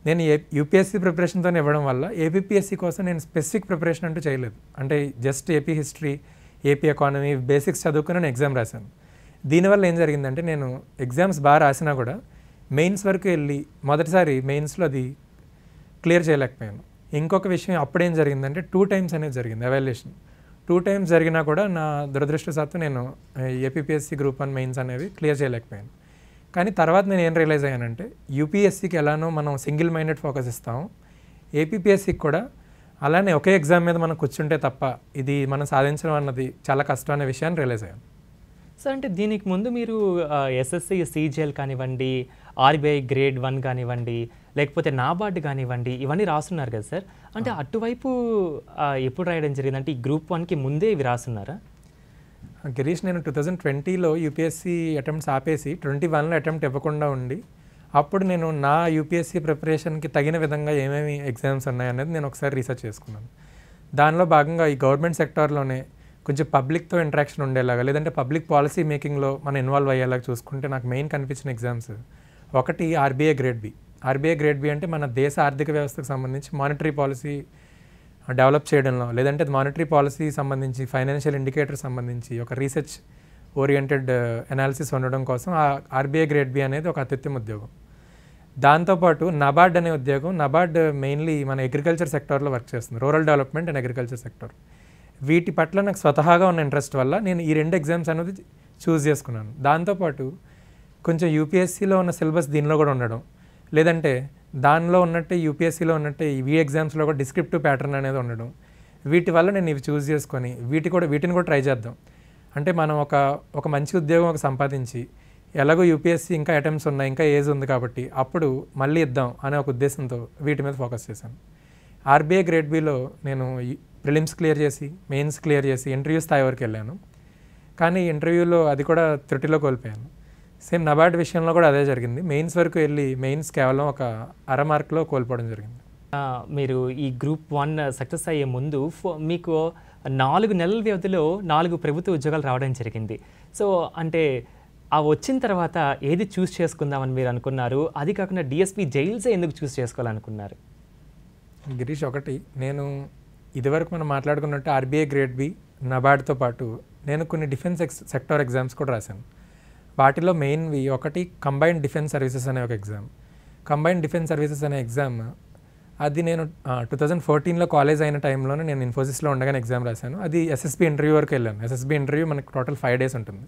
నేను యూపీఎస్సీ ప్రిపరేషన్తో ఇవ్వడం వల్ల ఏపీఎస్సీ కోసం నేను స్పెసిఫిక్ ప్రిపరేషన్ అంటూ చేయలేదు. అంటే just AP history, AP economy basics చదువుకుని నేను ఎగ్జామ్ రాశాను. దీనివల్ల ఏం జరిగిందంటే, నేను ఎగ్జామ్స్ బాగా రాసినా కూడా మెయిన్స్ వరకు వెళ్ళి మొదటిసారి మెయిన్స్లో అది క్లియర్ చేయలేకపోయాను. ఇంకొక విషయం అప్పుడేం జరిగిందంటే, 2 టైమ్స్ అనేది జరిగింది ఎవాల్యుయేషన్. 2 టైమ్స్ జరిగినా కూడా నా దురదృష్టవశాత్తు నేను ఏపీఎస్సీ గ్రూప్ 1 మెయిన్స్ అనేవి క్లియర్ చేయలేకపోయాను. కానీ తర్వాత నేను ఏం రియలైజ్ అయ్యానంటే, యూపీఎస్సీకి ఎలానో మనం సింగిల్ మైండెడ్ ఫోకస్ ఇస్తాము, ఏపీఎస్సీకి కూడా అలానే ఒకే ఎగ్జామ్ మీద మనం కూర్చుంటే తప్ప ఇది మనం సాధించడం అన్నది చాలా కష్టం అనే విషయాన్ని రియలైజ్ అయ్యాను. సో అంటే దీనికి ముందు మీరు ఎస్ఎస్సి సీజీఎల్ కానివ్వండి, ఆర్బీఐ గ్రేడ్ 1 కానివ్వండి, లేకపోతే నాబార్డ్ కానివ్వండి, ఇవన్నీ రాస్తున్నారు కదా సార్. అంటే అటువైపు ఎప్పుడు రాయడం జరిగింది? అంటే ఈ గ్రూప్ 1కి ముందే ఇవి రాస్తున్నారా? గిరీష్, నేను 2020లో యూపీఎస్సీ అటెంప్ట్స్ ఆపేసి 21లో అటెంప్ట్ ఇవ్వకుండా ఉండి, అప్పుడు నేను నా యూపీఎస్సీ ప్రిపరేషన్కి తగిన విధంగా ఏమేమి ఎగ్జామ్స్ ఉన్నాయనేది నేను ఒకసారి రీసెర్చ్ చేసుకున్నాను. దానిలో భాగంగా ఈ గవర్నమెంట్ సెక్టార్లోనే కొంచెం పబ్లిక్తో ఇంటరాక్షన్ ఉండేలాగా, లేదంటే పబ్లిక్ పాలసీ మేకింగ్లో మనం ఇన్వాల్వ్ అయ్యేలాగా చూసుకుంటే నాకు మెయిన్ కనిపించిన ఎగ్జామ్స్ ఒకటి RBI grade B. RBI grade B అంటే మన దేశ ఆర్థిక వ్యవస్థకు సంబంధించి మానిటరీ పాలసీ డెవలప్ చేయడంలో, లేదంటే మానిటరీ పాలసీ సంబంధించి ఫైనాన్షియల్ ఇండికేటర్ సంబంధించి ఒక రీసెర్చ్ ఓరియంటెడ్ అనాలిసిస్ ఉండడం కోసం ఆ ఆర్బీఐ గ్రేడ్ బి అనేది ఒక అత్యుత్తమ ఉద్యోగం. దాంతోపాటు నబార్డ్ అనే ఉద్యోగం, నబార్డ్ మెయిన్లీ మన అగ్రికల్చర్ సెక్టార్లో వర్క్ చేస్తుంది, rural development and agriculture sector. వీటి పట్ల నాకు స్వతహాగా ఉన్న ఇంట్రెస్ట్ వల్ల నేను ఈ 2 ఎగ్జామ్స్ అనేది చూస్ చేసుకున్నాను. దాంతోపాటు కొంచెం యూపీఎస్సీలో ఉన్న సిలబస్ దీనిలో కూడా ఉండడం, లేదంటే దానిలో ఉన్నట్టే యూపీఎస్సీలో ఉన్నట్టే ఈ ఎగ్జామ్స్లో కూడా డిస్క్రిప్టివ్ ప్యాటర్న్ అనేది ఉండడం, వీటి వల్ల నేను ఇవి చూస్ చేసుకొని వీటిని కూడా ట్రై చేద్దాం. అంటే మనం ఒక మంచి ఉద్యోగం సంపాదించి, ఎలాగో యూపీఎస్సీ ఇంకా అటెంప్ట్స్ ఉన్నాయి, ఇంకా ఏజ్ ఉంది కాబట్టి అప్పుడు మళ్ళీ ఇద్దాం అనే ఒక ఉద్దేశంతో వీటి మీద ఫోకస్ చేశాను. ఆర్బీఐ గ్రేడ్ బిలో నేను ప్రిలిమ్స్ క్లియర్ చేసి, మెయిన్స్ క్లియర్ చేసి ఇంటర్వ్యూ స్థాయి వరకు వెళ్ళాను. కానీ ఇంటర్వ్యూలో అది కూడా త్రుటిలో కోల్పోయాను. సేమ్ నబార్డ్ విషయంలో కూడా అదే జరిగింది. మెయిన్స్ వరకు వెళ్ళి మెయిన్స్ కేవలం ఒక అర మార్కులో కోల్పోవడం జరిగింది. మీరు ఈ గ్రూప్ 1 సక్సెస్ అయ్యే ముందు మీకు 4 నెలల వ్యవధిలో 4 ప్రభుత్వ ఉద్యోగాలు రావడం జరిగింది. సో అంటే ఆ వచ్చిన తర్వాత ఏది చూస్ చేసుకుందామని మీరు అనుకున్నారు? అది కాకుండా డిఎస్పీ జైల్సే ఎందుకు చూస్ చేసుకోవాలనుకున్నారు? గిరీష్, ఒకటి నేను ఇదివరకు మనం మాట్లాడుకున్నట్టు ఆర్బీఐ గ్రేడ్ బి, నబార్డ్తో పాటు నేను కొన్ని డిఫెన్స్ సెక్టార్ ఎగ్జామ్స్ కూడా రాశాను. వాటిలో మెయిన్వి ఒకటి కంబైన్డ్ డిఫెన్స్ సర్వీసెస్ అనే ఒక ఎగ్జామ్. కంబైన్డ్ డిఫెన్స్ సర్వీసెస్ అనే ఎగ్జామ్ అది నేను 2014లో కాలేజ్ అయిన టైంలోనే నేను ఇన్ఫోసిస్లో ఉండగానే ఎగ్జామ్ రాశాను. అది ఎస్ఎస్బి ఇంటర్వ్యూ వరకు వెళ్ళాను. ఎస్ఎస్బి ఇంటర్వ్యూ మనకు టోటల్ 5 days ఉంటుంది.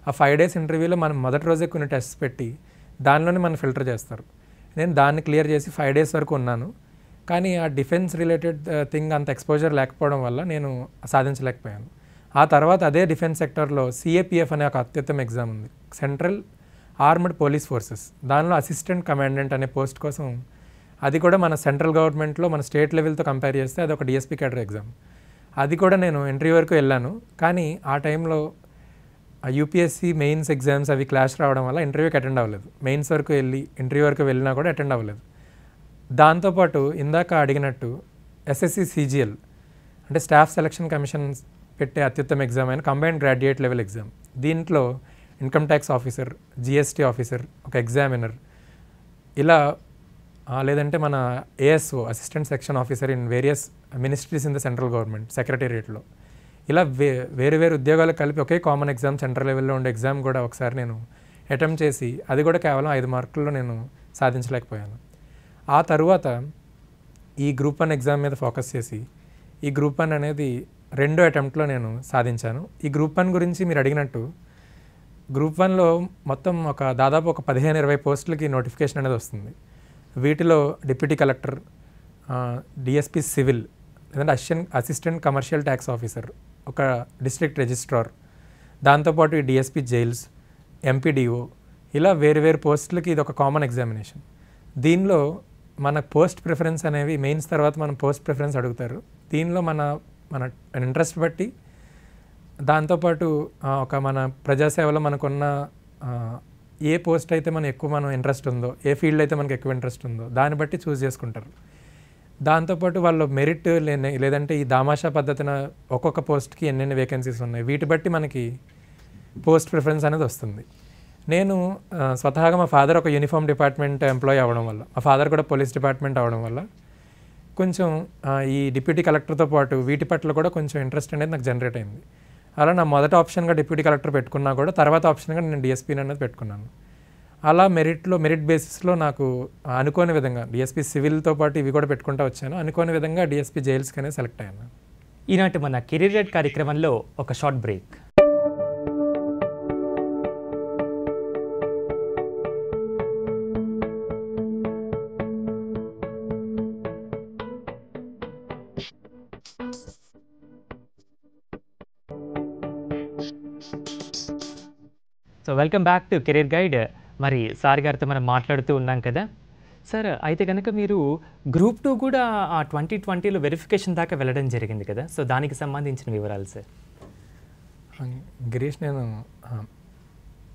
ఆ 5 days ఇంటర్వ్యూలో మనం మొదటి రోజే కొన్ని టెస్ట్స్ పెట్టి దానిలోనే మనం ఫిల్టర్ చేస్తారు. నేను దాన్ని క్లియర్ చేసి 5 days వరకు ఉన్నాను. కానీ ఆ డిఫెన్స్ రిలేటెడ్ థింగ్ అంత ఎక్స్పోజర్ లేకపోవడం వల్ల నేను సాధించలేకపోయాను. ఆ తర్వాత అదే డిఫెన్స్ సెక్టర్లో సిఏపిఎఫ్ అనే ఒక అత్యుత్తమ ఎగ్జామ్ ఉంది, సెంట్రల్ ఆర్మ్డ్ పోలీస్ ఫోర్సెస్, దానిలో అసిస్టెంట్ కమాండెంట్ అనే పోస్ట్ కోసం, అది కూడా మన సెంట్రల్ గవర్నమెంట్లో మన స్టేట్ లెవెల్తో కంపేర్ చేస్తే అది ఒక డిఎస్పీ క్యాడర్ ఎగ్జామ్. అది కూడా నేను ఇంటర్వ్యూ వరకు వెళ్ళాను, కానీ ఆ టైంలో యూపీఎస్సీ మెయిన్స్ ఎగ్జామ్స్ అవి క్లాష్ రావడం వల్ల ఇంటర్వ్యూకి అటెండ్ అవ్వలేదు. మెయిన్స్ వరకు వెళ్ళి ఇంటర్వ్యూ వరకు వెళ్ళినా కూడా అటెండ్ అవ్వలేదు. దాంతోపాటు ఇందాక అడిగినట్టు ఎస్ఎస్సి సిజిఎల్ అంటే స్టాఫ్ సెలక్షన్ కమిషన్ పెట్టే అత్యుత్తమ ఎగ్జామ్ అయిన కంబైన్డ్ గ్రాడ్యుయేట్ లెవెల్ ఎగ్జామ్, దీంట్లో income tax officer, GST officer, ఒక ఎగ్జామినర్, ఇలా లేదంటే మన ASO assistant section officer in various ministries in the central government సెక్రటేరియట్లో, ఇలా వేరు వేరు ఉద్యోగాలు కలిపి ఒకే కామన్ ఎగ్జామ్ సెంట్రల్ లెవెల్లో ఉండే ఎగ్జామ్ కూడా ఒకసారి నేను అటెంప్ట్ చేసి అది కూడా కేవలం 5 మార్కుల్లో నేను సాధించలేకపోయాను. ఆ తరువాత ఈ గ్రూప్ 1 ఎగ్జామ్ మీద ఫోకస్ చేసి ఈ గ్రూప్ 1 అనేది 2వ అటెంప్ట్లో నేను సాధించాను. ఈ గ్రూప్ 1 గురించి మీరు అడిగినట్టు గ్రూప్ 1లో మొత్తం దాదాపు ఒక 15-20 పోస్టులకి నోటిఫికేషన్ అనేది వస్తుంది. వీటిలో డిప్యూటీ కలెక్టర్, డిఎస్పీ సివిల్, లేదంటే అసిస్టెంట్ కమర్షియల్ ట్యాక్స్ ఆఫీసర్, ఒక డిస్ట్రిక్ట్ రిజిస్ట్రార్, దాంతోపాటు ఈ డిఎస్పీ జైల్స్, ఎంపీడీఓ, ఇలా వేరు వేరు పోస్టులకి ఇది ఒక కామన్ ఎగ్జామినేషన్. దీనిలో మన పోస్ట్ ప్రిఫరెన్స్ అనేవి మెయిన్స్ తర్వాత మనం పోస్ట్ ప్రిఫరెన్స్ అడుగుతారు. దీనిలో మన ఇంట్రెస్ట్ బట్టి, దాంతోపాటు మన ప్రజాసేవలో మనకున్న ఏ పోస్ట్ అయితే మనం ఇంట్రెస్ట్ ఉందో, ఏ ఫీల్డ్ అయితే మనకు ఎక్కువ ఇంట్రెస్ట్ ఉందో దాన్ని బట్టి చూస్ చేసుకుంటారు. దాంతోపాటు వాళ్ళు మెరిట్ లేదంటే ఈ దామాషా పద్ధతిన ఒక్కొక్క పోస్ట్కి ఎన్నెన్ని వేకెన్సీస్ ఉన్నాయి, వీటి బట్టి మనకి పోస్ట్ ప్రిఫరెన్స్ అనేది వస్తుంది. నేను స్వతహాగా మా ఫాదర్ ఒక యూనిఫామ్ డిపార్ట్మెంట్ ఎంప్లాయీ అవ్వడం వల్ల, మా ఫాదర్ కూడా పోలీస్ డిపార్ట్మెంట్ అవ్వడం వల్ల కొంచెం ఈ డిప్యూటీ కలెక్టర్తో పాటు వీటి పట్ల కూడా కొంచెం ఇంట్రెస్ట్ అనేది నాకు జనరేట్ అయింది. అలా నా మొదటి ఆప్షన్గా డిప్యూటీ కలెక్టర్ పెట్టుకున్నా కూడా తర్వాత ఆప్షన్గా నేను డిఎస్పీని అనేది పెట్టుకున్నాను. అలా మెరిట్ బేసిస్లో నాకు అనుకోని విధంగా డిఎస్పీ సివిల్తో పాటు ఇవి కూడా పెట్టుకుంటూ వచ్చాను. అనుకోని విధంగా డిఎస్పీ జైల్స్కి అనేది సెలెక్ట్ అయ్యాను. ఈనాటి మన కెరీర్ గైడ్ కార్యక్రమంలో ఒక short break. So welcome back to career guide. మరి సార్ గారితో మనం మాట్లాడుతూ ఉన్నాం కదా సార్, అయితే కనుక మీరు గ్రూప్ 2 కూడా ఆ 2020లో వెరిఫికేషన్ దాకా వెళ్ళడం జరిగింది కదా, సో దానికి సంబంధించిన వివరాలు సార్. గిరీష్, నేను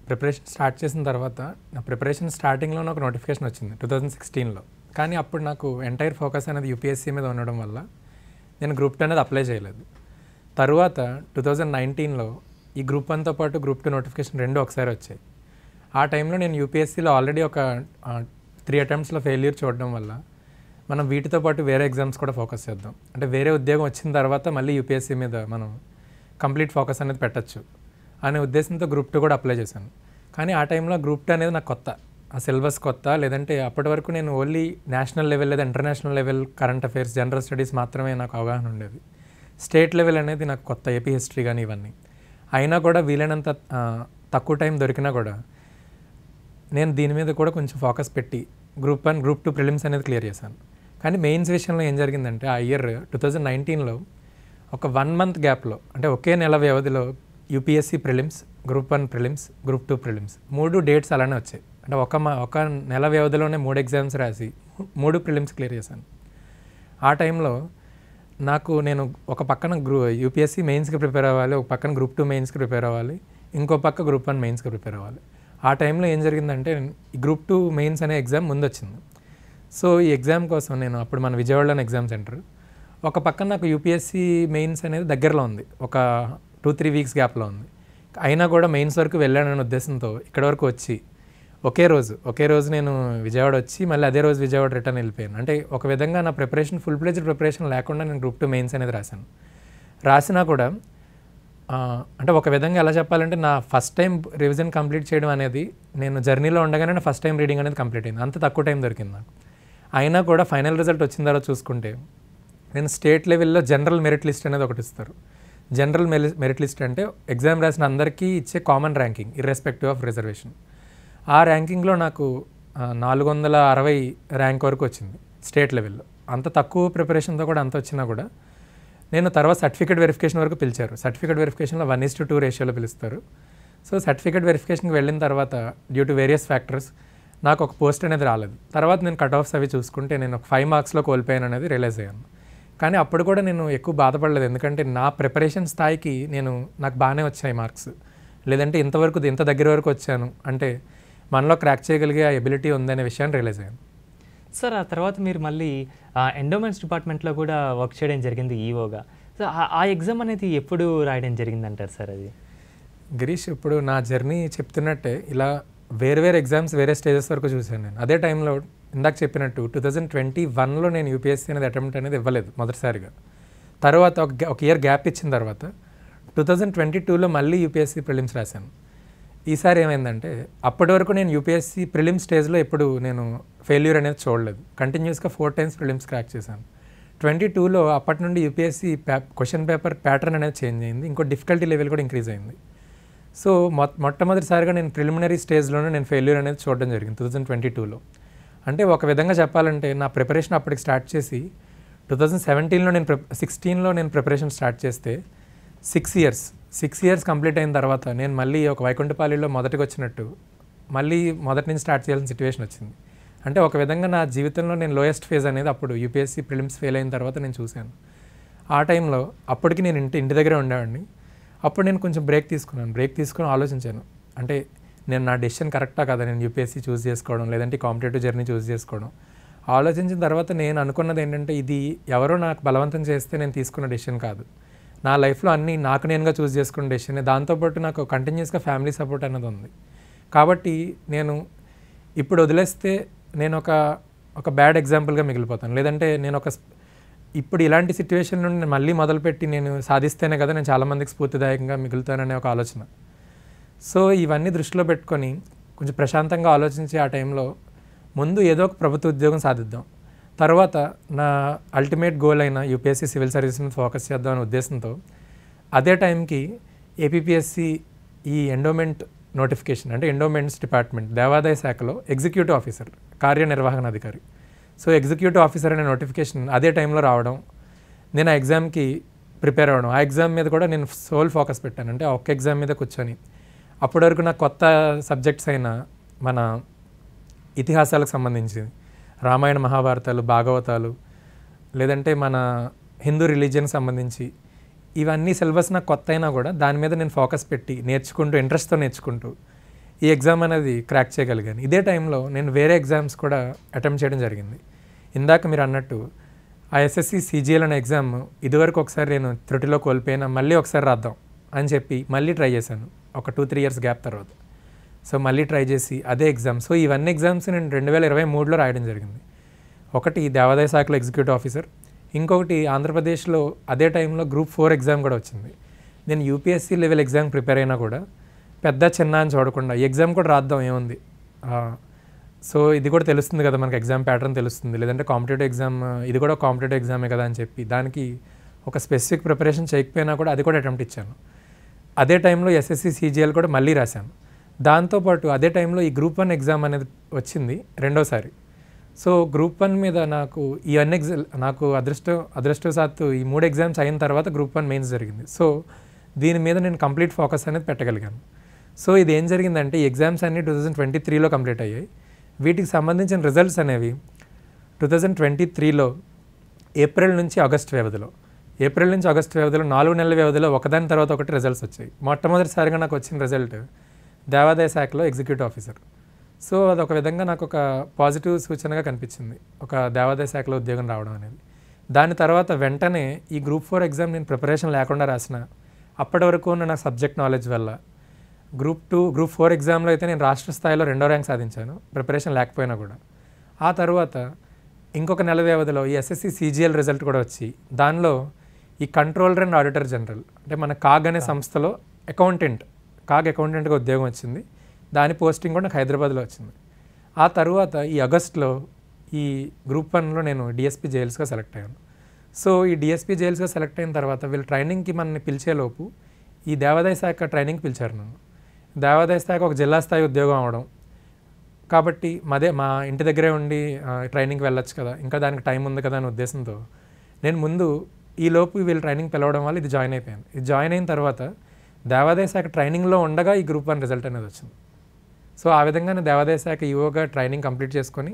ప్రిపరేషన్ స్టార్ట్ చేసిన తర్వాత నా ప్రిపరేషన్ స్టార్టింగ్లో నాకు నోటిఫికేషన్ వచ్చింది 2016లో. కానీ అప్పుడు నాకు ఎంటైర్ ఫోకస్ అనేది యూపీఎస్సీ మీద ఉండడం వల్ల నేను గ్రూప్ 2 అనేది అప్లై చేయలేదు. తర్వాత 2019లో ఈ గ్రూప్ 1తో పాటు గ్రూప్ 2 నోటిఫికేషన్ 2 ఒకసారి వచ్చాయి. ఆ టైంలో నేను యూపీఎస్సీలో ఆల్రెడీ ఒక 3 అటెంప్ట్స్లో ఫెయిల్యూర్ చూడడం వల్ల మనం వీటితో పాటు వేరే ఎగ్జామ్స్ కూడా ఫోకస్ చేద్దాం, అంటే వేరే ఉద్యోగం వచ్చిన తర్వాత మళ్ళీ యూపీఎస్సీ మీద మనం కంప్లీట్ ఫోకస్ అనేది పెట్టచ్చు అనే ఉద్దేశంతో గ్రూప్ 2 కూడా అప్లై చేశాను. కానీ ఆ టైంలో గ్రూప్ 2 అనేది నాకు కొత్త, ఆ సిలబస్ కొత్త, లేదంటే అప్పటి వరకు నేను ఓన్లీ నేషనల్ లెవెల్ లేదా international level current affairs, general studies మాత్రమే నాకు అవగాహన ఉండేది. స్టేట్ లెవెల్ అనేది నాకు కొత్త, ఏపీ హిస్టరీ కానీ ఇవన్నీ. అయినా కూడా వీలైనంత తక్కువ టైం దొరికినా కూడా నేను దీని మీద కూడా కొంచెం ఫోకస్ పెట్టి గ్రూప్ 1, గ్రూప్ 2 ప్రిలిమ్స్ అనేది క్లియర్ చేశాను. కానీ మెయిన్స్ విషయంలో ఏం జరిగిందంటే ఆ ఇయర్ 2019లో ఒక 1 మంత్ గ్యాప్లో, అంటే ఒకే నెల వ్యవధిలో UPSC prelims, group 1 prelims, group 2 prelims 3 dates అలానే వచ్చాయి. అంటే ఒక నెల వ్యవధిలోనే 3 ఎగ్జామ్స్ రాసి 3 ప్రిలిమ్స్ క్లియర్ చేశాను. ఆ టైంలో నేను ఒక పక్కన యూపీఎస్సీ మెయిన్స్కి ప్రిపేర్ అవ్వాలి, ఒక పక్కన గ్రూప్ 2 మెయిన్స్కి ప్రిపేర్ అవ్వాలి, ఇంకో పక్క గ్రూప్ 1 మెయిన్స్కి ప్రిపేర్ అవ్వాలి. ఆ టైంలో ఏం జరిగిందంటే ఈ గ్రూప్ 2 మెయిన్స్ అనే ఎగ్జామ్ ముందు వచ్చింది. సో ఈ ఎగ్జామ్ కోసం నేను అప్పుడు మన విజయవాడలోని ఎగ్జామ్ సెంటర్, ఒక పక్కన నాకు యూపీఎస్సీ మెయిన్స్ అనేది దగ్గరలో ఉంది, ఒక 2-3 వీక్స్ గ్యాప్లో ఉంది. అయినా కూడా మెయిన్స్ వరకు వెళ్ళాననే ఉద్దేశంతో ఇక్కడ వరకు వచ్చి ఒకే రోజు నేను విజయవాడ వచ్చి మళ్ళీ అదే రోజు విజయవాడ రిటర్న్ వెళ్ళిపోయాను. అంటే ఒక విధంగా నా ప్రిపరేషన్ ఫుల్ ప్లేజ్డ్ ప్రిపరేషన్ లేకుండా నేను గ్రూప్ 2 మెయిన్స్ అనేది రాసినా కూడా అంటే ఒక విధంగా ఎలా చెప్పాలంటే నా ఫస్ట్ టైం రివిజన్ కంప్లీట్ చేయడం అనేది నేను జర్నీలో ఉండగానే నా ఫస్ట్ టైం రీడింగ్ అనేది కంప్లీట్ అయింది. అంత తక్కువ టైం దొరికింది నాకు. అయినా కూడా ఫైనల్ రిజల్ట్ వచ్చిన తర్వాత చూసుకుంటే నేను స్టేట్ లెవెల్లో జనరల్ మెరిట్ లిస్ట్ అనేది ఒకటి ఇస్తారు. జనరల్ మెరిట్ లిస్ట్ అంటే ఎగ్జామ్ రాసిన అందరికీ ఇచ్చే common ranking irrespective of reservation. ఆ ర్యాంకింగ్లో నాకు 460 ర్యాంక్ వరకు వచ్చింది స్టేట్ లెవెల్లో. అంత తక్కువ ప్రిపరేషన్తో కూడా అంత వచ్చినా కూడా నేను తర్వాత సర్టిఫికేట్ వెరిఫికేషన్ వరకు పిలిచారు. సర్టిఫికేట్ వెరిఫికేషన్లో 1:2 రేషియోలో పిలుస్తారు. సో సర్టిఫికేట్ వెరిఫికేషన్కి వెళ్ళిన తర్వాత డ్యూ టు వేరియస్ ఫ్యాక్టర్స్ నాకు ఒక పోస్ట్ అనేది రాలేదు. తర్వాత నేను కట్ ఆఫ్స్ అవి చూసుకుంటే నేను ఒక 5 మార్క్స్లో కోల్పోయాను అనేది రియలైజ్ అయ్యాను. కానీ అప్పుడు కూడా నేను ఎక్కువ బాధపడలేదు, ఎందుకంటే నా ప్రిపరేషన్ స్థాయికి నాకు బాగానే వచ్చాయి మార్క్స్. లేదంటే ఇంత దగ్గర వరకు వచ్చాను అంటే మనలో క్రాక్ చేయగలిగే ఆ ఎబిలిటీ ఉందనే విషయాన్ని రియలైజ్ అయ్యాను. సార్ ఆ తర్వాత మీరు మళ్ళీ ఎండోమెంట్స్ డిపార్ట్మెంట్లో కూడా వర్క్ చేయడం జరిగింది ఈఓగా. సో ఆ ఎగ్జామ్ అనేది ఎప్పుడు రాయడం జరిగిందంటారు సార్ అది? గిరీష్, ఇప్పుడు నా జర్నీ చెప్తున్నట్టే ఇలా వేరే ఎగ్జామ్స్ వేరే స్టేజెస్ వరకు చూశాను నేను. అదే టైంలో ఇందాక చెప్పినట్టు 2021లో నేను యూపీఎస్సీ అనేది అటెంప్ట్ అనేది ఇవ్వలేదు మొదటిసారిగా. తర్వాత ఒక ఇయర్ గ్యాప్ ఇచ్చిన తర్వాత 2022లో మళ్ళీ యూపీఎస్సీ ప్రిలిమ్స్ రాశాను. ఈసారి ఏమైందంటే అప్పటి వరకు నేను యూపీఎస్సీ ప్రిలిమ్స్ స్టేజ్లో ఎప్పుడు నేను ఫెయిల్యూర్ అనేది చూడలేదు. కంటిన్యూస్గా 4 times ప్రిలిమ్స్ క్రాక్ చేశాను. 22లో అప్పటి నుండి యూపీఎస్సీ క్వశ్చన్ పేపర్ ప్యాటర్న్ అనేది చేంజ్ అయింది, ఇంకో డిఫికల్టీ లెవెల్ కూడా ఇంక్రీజ్ అయింది. సో మొట్టమొదటిసారిగా నేను ప్రిలిమినరీ స్టేజ్లోనే నేను ఫెయిల్యూర్ అనేది చూడడం జరిగింది 2022లో. అంటే ఒక విధంగా చెప్పాలంటే నా ప్రిపరేషన్ అప్పటికి స్టార్ట్ చేసి 2016లో నేను ప్రిపరేషన్ స్టార్ట్ చేస్తే 6 years కంప్లీట్ అయిన తర్వాత నేను మళ్ళీ ఒక వైకుంఠపాలిలో మొదటికి వచ్చినట్టు మళ్ళీ మొదటి నుంచి స్టార్ట్ చేయాల్సిన సిచ్యువేషన్ వచ్చింది. అంటే ఒక విధంగా నా జీవితంలో నేను లోయెస్ట్ ఫేజ్ అనేది అప్పుడు యూపీఎస్సీ ప్రిలిమ్స్ ఫెయిల్ అయిన తర్వాత నేను చూశాను. ఆ టైంలో అప్పటికి నేను ఇంటి దగ్గరే ఉండేవాడిని. అప్పుడు నేను కొంచెం బ్రేక్ తీసుకుని ఆలోచించాను, అంటే నేను నా డెసిషన్ కరెక్టా కదా, నేను యూపీఎస్సీ చూస్ చేసుకోవడం లేదంటే కాంపిటేటివ్ జర్నీ చూస్ చేసుకోవడం. ఆలోచించిన తర్వాత నేను అనుకున్నది ఏంటంటే ఇది ఎవరో నాకు బలవంతం చేస్తే నేను తీసుకున్న డెసిషన్ కాదు, నా లైఫ్లో అన్నీ నాకు నేనుగా చూస్ చేసుకున్న డెసిషన్. దాంతోపాటు నాకు కంటిన్యూస్గా ఫ్యామిలీ సపోర్ట్ అనేది ఉంది. కాబట్టి నేను ఇప్పుడు వదిలేస్తే నేను ఒక బ్యాడ్ ఎగ్జాంపుల్గా మిగిలిపోతాను. లేదంటే నేను ఇప్పుడు ఇలాంటి సిచ్యువేషన్ నుండి నేను మళ్ళీ మొదలుపెట్టి నేను సాధిస్తేనే కదా నేను చాలామందికి స్ఫూర్తిదాయకంగా మిగులుతాననే ఒక ఆలోచన. సో ఇవన్నీ దృష్టిలో పెట్టుకొని కొంచెం ప్రశాంతంగా ఆలోచించి ఆ టైంలో ముందు ఏదో ఒక ప్రభుత్వ ఉద్యోగం సాధిద్దాం, తర్వాత నా అల్టిమేట్ గోల్ అయిన యూపీఎస్సీ సివిల్ సర్వీస్ మీద ఫోకస్ చేద్దాం అనే ఉద్దేశంతో అదే టైంకి ఏపీపీఎస్సీ ఈ ఎండోమెంట్ నోటిఫికేషన్, అంటే ఎండోమెంట్స్ డిపార్ట్మెంట్ దేవాదాయ శాఖలో ఎగ్జిక్యూటివ్ ఆఫీసర్, కార్యనిర్వహణ అధికారి, సో ఎగ్జిక్యూటివ్ ఆఫీసర్ అనే నోటిఫికేషన్ అదే టైంలో రావడం, నేను ఆ ఎగ్జామ్కి ప్రిపేర్ అవ్వడం, ఆ ఎగ్జామ్ మీద కూడా నేను సోల్ ఫోకస్ పెట్టాను. అంటే ఒక్క ఎగ్జామ్ మీద కూర్చొని అప్పటి వరకు నాకు కొత్త సబ్జెక్ట్స్ అయిన మన ఇతిహాసాలకు సంబంధించి రామాయణ మహాభారతాలు, భాగవతాలు, లేదంటే మన హిందూ రిలీజియన్కి సంబంధించి ఇవన్నీ సిలబస్ నాకు కొత్త అయినా కూడా దాని మీద నేను ఫోకస్ పెట్టి ఇంట్రెస్ట్తో నేర్చుకుంటూ ఈ ఎగ్జామ్ అనేది క్రాక్ చేయగలిగాను. ఇదే టైంలో నేను వేరే ఎగ్జామ్స్ కూడా అటెంప్ట్ చేయడం జరిగింది. ఇందాక మీరు అన్నట్టు ఆ ఎస్ఎస్సి సిజిఎల్ అనే ఎగ్జామ్ ఇదివరకు ఒకసారి నేను త్రుటిలో కోల్పోయినా మళ్ళీ ఒకసారి రాద్దాం అని చెప్పి మళ్ళీ ట్రై చేశాను ఒక 2-3 years గ్యాప్ తర్వాత. సో మళ్ళీ ట్రై చేసి అదే ఎగ్జామ్, సో ఇవన్నీ ఎగ్జామ్స్ నేను 2023లో రాయడం జరిగింది. ఒకటి దేవాదాయ శాఖలో ఎగ్జిక్యూటివ్ ఆఫీసర్, ఇంకొకటి ఆంధ్రప్రదేశ్లో అదే టైంలో గ్రూప్ 4 ఎగ్జామ్ కూడా వచ్చింది. నేను యూపీఎస్సీ లెవెల్ ఎగ్జామ్ ప్రిపేర్ అయినా కూడా పెద్ద చిన్న అని చూడకుండా ఈ ఎగ్జామ్ కూడా రాద్దాం ఏముంది, సో ఇది కూడా తెలుస్తుంది కదా మనకి, ఎగ్జామ్ ప్యాటర్న్ తెలుస్తుంది, లేదంటే కాంపిటేటివ్ ఎగ్జామ్ ఇది కూడా కాంపిటేటివ్ ఎగ్జామే కదా అని చెప్పి దానికి ఒక స్పెసిఫిక్ ప్రిపరేషన్ చేయకపోయినా కూడా అది కూడా అటెంప్ట్ ఇచ్చాను. అదే టైంలో ఎస్ఎస్సి సిజిఎల్ కూడా మళ్ళీ రాశాను. దాంతోపాటు అదే టైంలో ఈ గ్రూప్ 1 ఎగ్జామ్ అనేది వచ్చింది రెండోసారి. సో గ్రూప్ 1 మీద నాకు అదృష్టవశాత్తు ఈ 3 ఎగ్జామ్స్ అయిన తర్వాత గ్రూప్ 1 మెయిన్స్ జరిగింది. సో దీని మీద నేను కంప్లీట్ ఫోకస్ అనేది పెట్టగలిగాను. సో ఇది ఏం జరిగిందంటే ఈ ఎగ్జామ్స్ అన్నీ 2023లో కంప్లీట్ అయ్యాయి. వీటికి సంబంధించిన రిజల్ట్స్ అనేవి 2023లో ఏప్రిల్ నుంచి ఆగస్ట్ వ్యవధిలో 4 నెలల వ్యవధిలో ఒకదాని తర్వాత ఒకటి రిజల్ట్స్ వచ్చాయి. మొట్టమొదటిసారిగా నాకు వచ్చిన రిజల్ట్ దేవాదాయ శాఖలో ఎగ్జిక్యూటివ్ ఆఫీసర్. సో అదొక విధంగా నాకు ఒక పాజిటివ్ సూచనగా కనిపించింది, ఒక దేవాదాయ శాఖలో ఉద్యోగం రావడం అనేది. దాని తర్వాత వెంటనే ఈ గ్రూప్ 4 ఎగ్జామ్ నేను ప్రిపరేషన్ లేకుండా రాసిన, అప్పటి వరకు ఉన్న నా సబ్జెక్ట్ నాలెడ్జ్ వల్ల గ్రూప్ 4 ఎగ్జామ్లో అయితే నేను రాష్ట్ర స్థాయిలో 2వ ర్యాంక్ సాధించాను ప్రిపరేషన్ లేకపోయినా కూడా. ఆ తర్వాత ఇంకొక నెల వ్యవధిలో ఈ ఎస్ఎస్సి సిజిఎల్ రిజల్ట్ కూడా వచ్చి దానిలో ఈ కంట్రోలర్ అండ్ ఆడిటర్ జనరల్, అంటే మన కాగ్ అనే సంస్థలో అకౌంటెంట్గా ఉద్యోగం వచ్చింది. దాని పోస్టింగ్ కూడా నాకు హైదరాబాద్లో వచ్చింది. ఆ తర్వాత ఈ ఆగస్ట్లో ఈ గ్రూప్ 1లో నేను డిఎస్పీ జైల్స్గా సెలెక్ట్ అయ్యాను. సో ఈ డిఎస్పీ జైల్స్గా సెలెక్ట్ అయిన తర్వాత వీళ్ళు ట్రైనింగ్కి మనల్ని పిలిచేలోపు ఈ దేవాదాయ శాఖ ట్రైనింగ్ పిలిచారు నన్ను. దేవాదాయ శాఖ ఒక జిల్లా స్థాయి ఉద్యోగం అవడం కాబట్టి మా ఇంటి దగ్గరే ఉండి ట్రైనింగ్కి వెళ్ళొచ్చు కదా, ఇంకా దానికి టైం ఉంది కదా అనే ఉద్దేశంతో నేను ముందు ఈలోపు వీళ్ళు ట్రైనింగ్ పిలవడం వల్ల ఇది జాయిన్ అయిపోయాను. ఇది జాయిన్ అయిన తర్వాత దేవాదాయ శాఖ ట్రైనింగ్లో ఉండగా ఈ గ్రూప్ 1 రిజల్ట్ అనేది వచ్చింది. సో ఆ విధంగా నేను దేవాదాయ శాఖ ఈఓగా ట్రైనింగ్ కంప్లీట్ చేసుకొని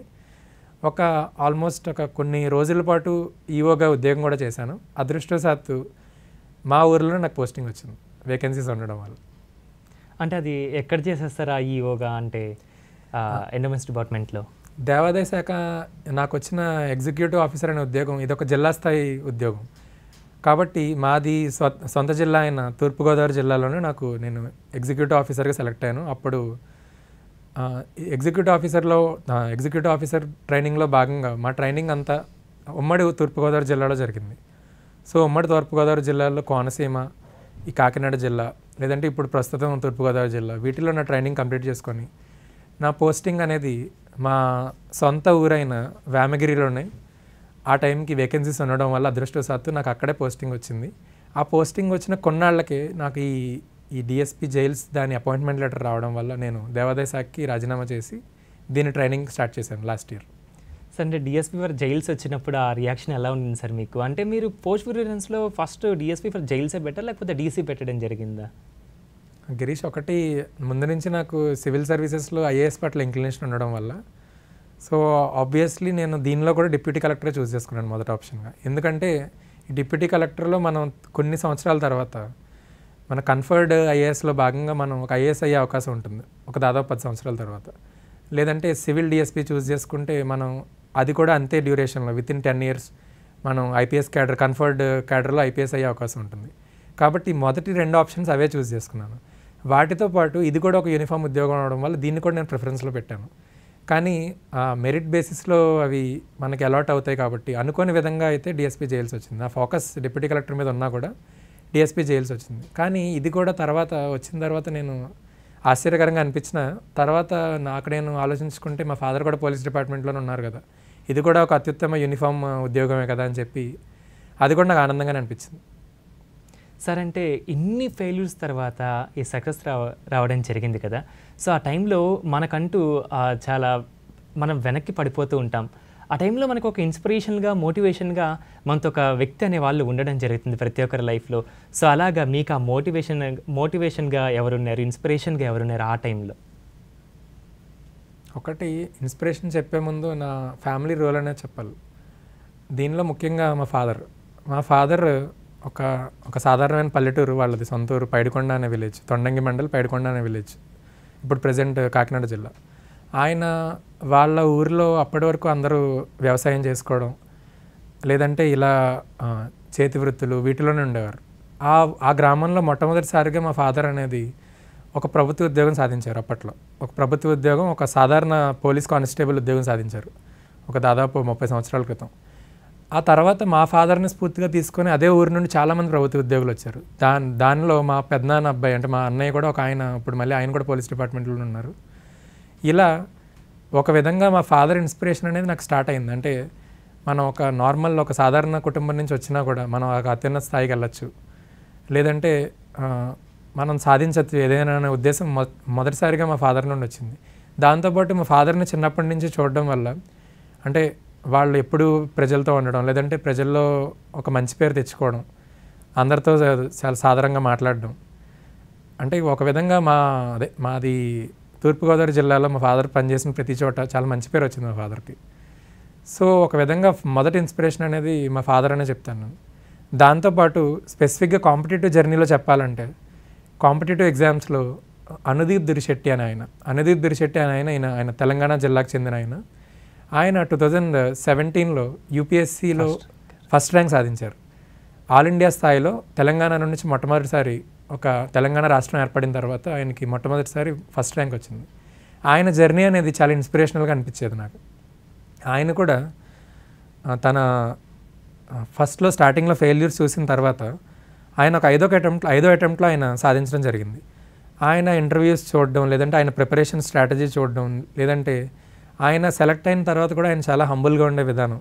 ఆల్మోస్ట్ కొన్ని రోజుల పాటు ఈఓగా ఉద్యోగం కూడా చేశాను. అదృష్టవశాత్తు మా ఊరిలో నాకు పోస్టింగ్ వచ్చింది వేకెన్సీస్ ఉండడం వల్ల. అంటే అది ఎక్కడ చేసేస్తారా ఈ యోగా అంటే ఎండోమెంట్స్ డిపార్ట్మెంట్లో? దేవాదాయ శాఖ నాకు వచ్చిన ఎగ్జిక్యూటివ్ ఆఫీసర్ అనే ఉద్యోగం ఇదొక జిల్లా స్థాయి ఉద్యోగం కాబట్టి మాది సొంత జిల్లా అయిన తూర్పుగోదావరి జిల్లాలోనే నేను ఎగ్జిక్యూటివ్ ఆఫీసర్గా సెలెక్ట్ అయ్యాను. అప్పుడు ఎగ్జిక్యూటివ్ ఆఫీసర్ ట్రైనింగ్లో భాగంగా మా ట్రైనింగ్ అంతా ఉమ్మడి తూర్పుగోదావరి జిల్లాలో జరిగింది. సో ఉమ్మడి తూర్పుగోదావరి జిల్లాలో కోనసీమ, ఈ కాకినాడ జిల్లా, లేదంటే ఇప్పుడు ప్రస్తుతం తూర్పుగోదావరి జిల్లా, వీటిలో నా ట్రైనింగ్ కంప్లీట్ చేసుకొని నా పోస్టింగ్ అనేది మా సొంత ఊరైన వేమగిరిలోనే ఆ టైంకి వేకెన్సీస్ ఉండడం వల్ల అదృష్టవశాత్తు నాకు అక్కడే పోస్టింగ్ వచ్చింది. ఆ పోస్టింగ్ వచ్చిన కొన్నాళ్ళకే నాకు ఈ డిఎస్పీ జైల్స్ దాని అపాయింట్మెంట్ లెటర్ రావడం వల్ల నేను దేవాదాయ శాఖకి రాజీనామా చేసి దీని ట్రైనింగ్ స్టార్ట్ చేశాను లాస్ట్ ఇయర్. సార్ అంటే డిఎస్పీ ఫర్ జైల్స్ వచ్చినప్పుడు ఆ రియాక్షన్ ఎలా ఉంది సార్ మీకు? అంటే మీరు పోస్ట్ ప్రిఫరెన్స్లో ఫస్ట్ డిఎస్పీ ఫర్ జైల్సే బెటర్ లేకపోతే డీసీ పెట్టడం జరిగిందా? గిరీష్, ఒకటి ముందు నుంచి నాకు సివిల్ సర్వీసెస్లో ఐఏఎస్ పట్ల ఇంక్లినేషన్ ఉండడం వల్ల సో ఆబ్వియస్లీ నేను దీనిలో కూడా డిప్యూటీ కలెక్టరే చూస్ చేసుకున్నాను మొదటి ఆప్షన్గా. ఎందుకంటే ఈ డిప్యూటీ కలెక్టర్లో మనం కొన్ని సంవత్సరాల తర్వాత మన కన్ఫర్డ్ ఐఏఎస్లో భాగంగా మనం ఒక ఐఏఎస్ అయ్యే అవకాశం ఉంటుంది దాదాపు 10 సంవత్సరాల తర్వాత. లేదంటే సివిల్ డిఎస్పీ చూస్ చేసుకుంటే మనం అది కూడా అంతే డ్యూరేషన్లో వితిన్ 10 years మనం ఐపీఎస్ క్యాడర్ కన్ఫర్డ్ క్యాడర్లో ఐపీఎస్ అయ్యే అవకాశం ఉంటుంది. కాబట్టి మొదటి 2 ఆప్షన్స్ అవే చూస్ చేసుకున్నాను. వాటితో పాటు ఇది కూడా ఒక యూనిఫామ్ ఉద్యోగం అవడం వల్ల దీన్ని కూడా నేను ప్రిఫరెన్స్లో పెట్టాను. కానీ మెరిట్ బేసిస్లో అవి మనకి అలాట్ అవుతాయి కాబట్టి అనుకోని విధంగా అయితే డిఎస్పీ చేయాల్సి వచ్చింది. నా ఫోకస్ డిప్యూటీ కలెక్టర్ మీద ఉన్నా కూడా డిఎస్పీ చేయాల్సి వచ్చింది. కానీ ఇది కూడా వచ్చిన తర్వాత నేను ఆశ్చర్యకరంగా అనిపించిన తర్వాత నాకు నేను ఆలోచించుకుంటే మా ఫాదర్ కూడా పోలీస్ డిపార్ట్మెంట్లోనే ఉన్నారు కదా, ఇది కూడా ఒక అత్యుత్తమ యూనిఫామ్ ఉద్యోగమే కదా అని చెప్పి అది కూడా నాకు ఆనందంగానే అనిపించింది. సార్ అంటే ఇన్ని ఫెయిల్యూర్స్ తర్వాత ఈ సక్సెస్ రావడం జరిగింది కదా, సో ఆ టైంలో మనకంటూ చాలా మనం వెనక్కి పడిపోతూ ఉంటాం. ఆ టైంలో మనకు ఒక ఇన్స్పిరేషన్గా మోటివేషన్గా మనతో ఒక వ్యక్తి అనే వాళ్ళు ఉండడం జరుగుతుంది ప్రతి ఒక్కరి లైఫ్లో. సో అలాగా మీకు ఆ మోటివేషన్గా ఎవరున్నారు, ఇన్స్పిరేషన్గా ఎవరున్నారు ఆ టైంలో? ఒకటి ఇన్స్పిరేషన్ చెప్పే ముందు నా ఫ్యామిలీ రోల్ అనేది చెప్పాలి. దీనిలో ముఖ్యంగా మా ఫాదర్ ఒక సాధారణమైన పల్లెటూరు వాళ్ళది, సొంత ఊరు పైడికొండ అనే విలేజ్, తొండంగి మండల్ పైడికొండ అనే విలేజ్, ఇప్పుడు ప్రజెంట్ కాకినాడ జిల్లా. ఆయన వాళ్ళ ఊరిలో అప్పటి వరకు అందరూ వ్యవసాయం చేసుకోవడం లేదంటే ఇలా చేతి వృత్తులు వీటిలోనే ఉండేవారు. ఆ గ్రామంలో మొట్టమొదటిసారిగా మా ఫాదర్ అనేది ఒక ప్రభుత్వ ఉద్యోగం సాధించారు. అప్పట్లో ఒక ప్రభుత్వ ఉద్యోగం, ఒక సాధారణ పోలీస్ కానిస్టేబుల్ ఉద్యోగం సాధించారు దాదాపు 30 సంవత్సరాల క్రితం. ఆ తర్వాత మా ఫాదర్ని స్ఫూర్తిగా తీసుకొని అదే ఊరి నుండి చాలామంది ప్రభుత్వ ఉద్యోగులు వచ్చారు. దానిలో మా పెద్దనాన్న అబ్బాయి అంటే మా అన్నయ్య కూడా ఇప్పుడు మళ్ళీ ఆయన కూడా పోలీస్ డిపార్ట్మెంట్లో ఉన్నారు. ఇలా ఒక విధంగా మా ఫాదర్ ఇన్స్పిరేషన్ అనేది నాకు స్టార్ట్ అయింది. అంటే మనం ఒక సాధారణ కుటుంబం నుంచి వచ్చినా కూడా మనం ఒక అత్యున్నత స్థాయికి వెళ్ళచ్చు, లేదంటే మనం సాధించవచ్చు ఏదైనా అనే ఉద్దేశం మొదటిసారిగా మా ఫాదర్ నుండి వచ్చింది. దాంతోపాటు మా ఫాదర్ని చిన్నప్పటి నుంచి చూడడం వల్ల అంటే వాళ్ళు ఎప్పుడూ ప్రజలతో ఉండడం, లేదంటే ప్రజల్లో ఒక మంచి పేరు తెచ్చుకోవడం, అందరితో చాలా సాధారణంగా మాట్లాడడం, అంటే ఒక విధంగా మాది తూర్పుగోదావరి జిల్లాలో మా ఫాదర్ పనిచేసిన ప్రతి చోట చాలా మంచి పేరు వచ్చింది మా ఫాదర్కి. సో ఒక విధంగా మొదటి ఇన్స్పిరేషన్ అనేది మా ఫాదర్ అనే చెప్తాను నేను. దాంతోపాటు స్పెసిఫిక్గా కాంపిటేటివ్ జర్నీలో చెప్పాలంటే కాంపిటేటివ్ ఎగ్జామ్స్లో అనుదీప్ దురిశెట్టి అని ఆయన తెలంగాణ జిల్లాకు చెందిన ఆయన 2017లో యూపీఎస్సీలో ఫస్ట్ ర్యాంక్ సాధించారు. ఆల్ ఇండియా స్థాయిలో తెలంగాణ నుంచి మొట్టమొదటిసారి తెలంగాణ రాష్ట్రం ఏర్పడిన తర్వాత ఆయనకి మొట్టమొదటిసారి ఫస్ట్ ర్యాంక్ వచ్చింది. ఆయన జర్నీ అనేది చాలా ఇన్స్పిరేషనల్గా అనిపించేది నాకు. ఆయన కూడా తన ఫస్ట్లో స్టార్టింగ్లో ఫెయిల్యూర్స్ చూసిన తర్వాత ఆయన ఒక ఐదో అటెంప్ట్లో ఆయన సాధించడం జరిగింది. ఆయన ఇంటర్వ్యూస్ చూడడం, లేదంటే ఆయన ప్రిపరేషన్ స్ట్రాటజీ చూడడం, లేదంటే ఆయన సెలెక్ట్ అయిన తర్వాత కూడా ఆయన చాలా హంబుల్గా ఉండే విధానం,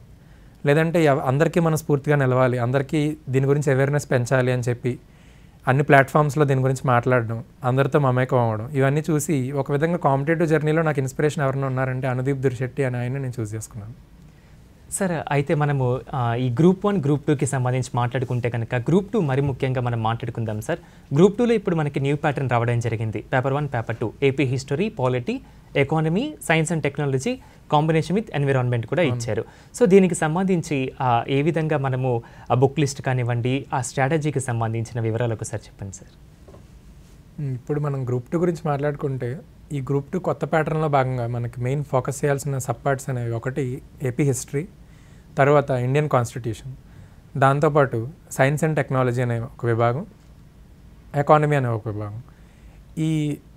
లేదంటే అందరికీ మనం స్ఫూర్తిగా నిలవాలి, అందరికీ దీని గురించి అవేర్నెస్ పెంచాలి అని చెప్పి అన్ని ప్లాట్ఫామ్స్లో దీని గురించి మాట్లాడడం, అందరితో మమేకం అవ్వడం, ఇవన్నీ చూసి ఒక విధంగా కాంపిటేటివ్ జర్నీలో నాకు ఇన్స్పిరేషన్ ఎవరైనా ఉన్నారంటే అనుదీప్ దురిశెట్టి అని ఆయన నేను చూస్ చేసుకున్నాను. సార్ అయితే మనము ఈ గ్రూప్ 1 గ్రూప్ 2కి సంబంధించి మాట్లాడుకుంటే కనుక గ్రూప్ 2 మరి ముఖ్యంగా మనం మాట్లాడుకుందాం సార్. గ్రూప్ 2లో ఇప్పుడు మనకి న్యూ ప్యాటర్న్ రావడం జరిగింది. Paper 1 paper 2 AP history, polity, economy, science and technology combination with environment కూడా ఇచ్చారు. సో దీనికి సంబంధించి ఏ విధంగా మనము ఆ బుక్ లిస్ట్ కానివ్వండి, ఆ స్ట్రాటజీకి సంబంధించిన వివరాలు ఒకసారి చెప్పండి సార్. ఇప్పుడు మనం గ్రూప్ 2 గురించి మాట్లాడుకుంటే ఈ గ్రూప్ 2 కొత్త ప్యాటర్న్లో భాగంగా మనకి మెయిన్ ఫోకస్ చేయాల్సిన సబ్ పార్ట్స్ అనేవి ఒకటి ఏపీ హిస్టరీ, తర్వాత ఇండియన్ కాన్స్టిట్యూషన్, దాంతోపాటు సైన్స్ అండ్ టెక్నాలజీ అనే ఒక విభాగం, ఎకానమీ అనే ఒక విభాగం. ఈ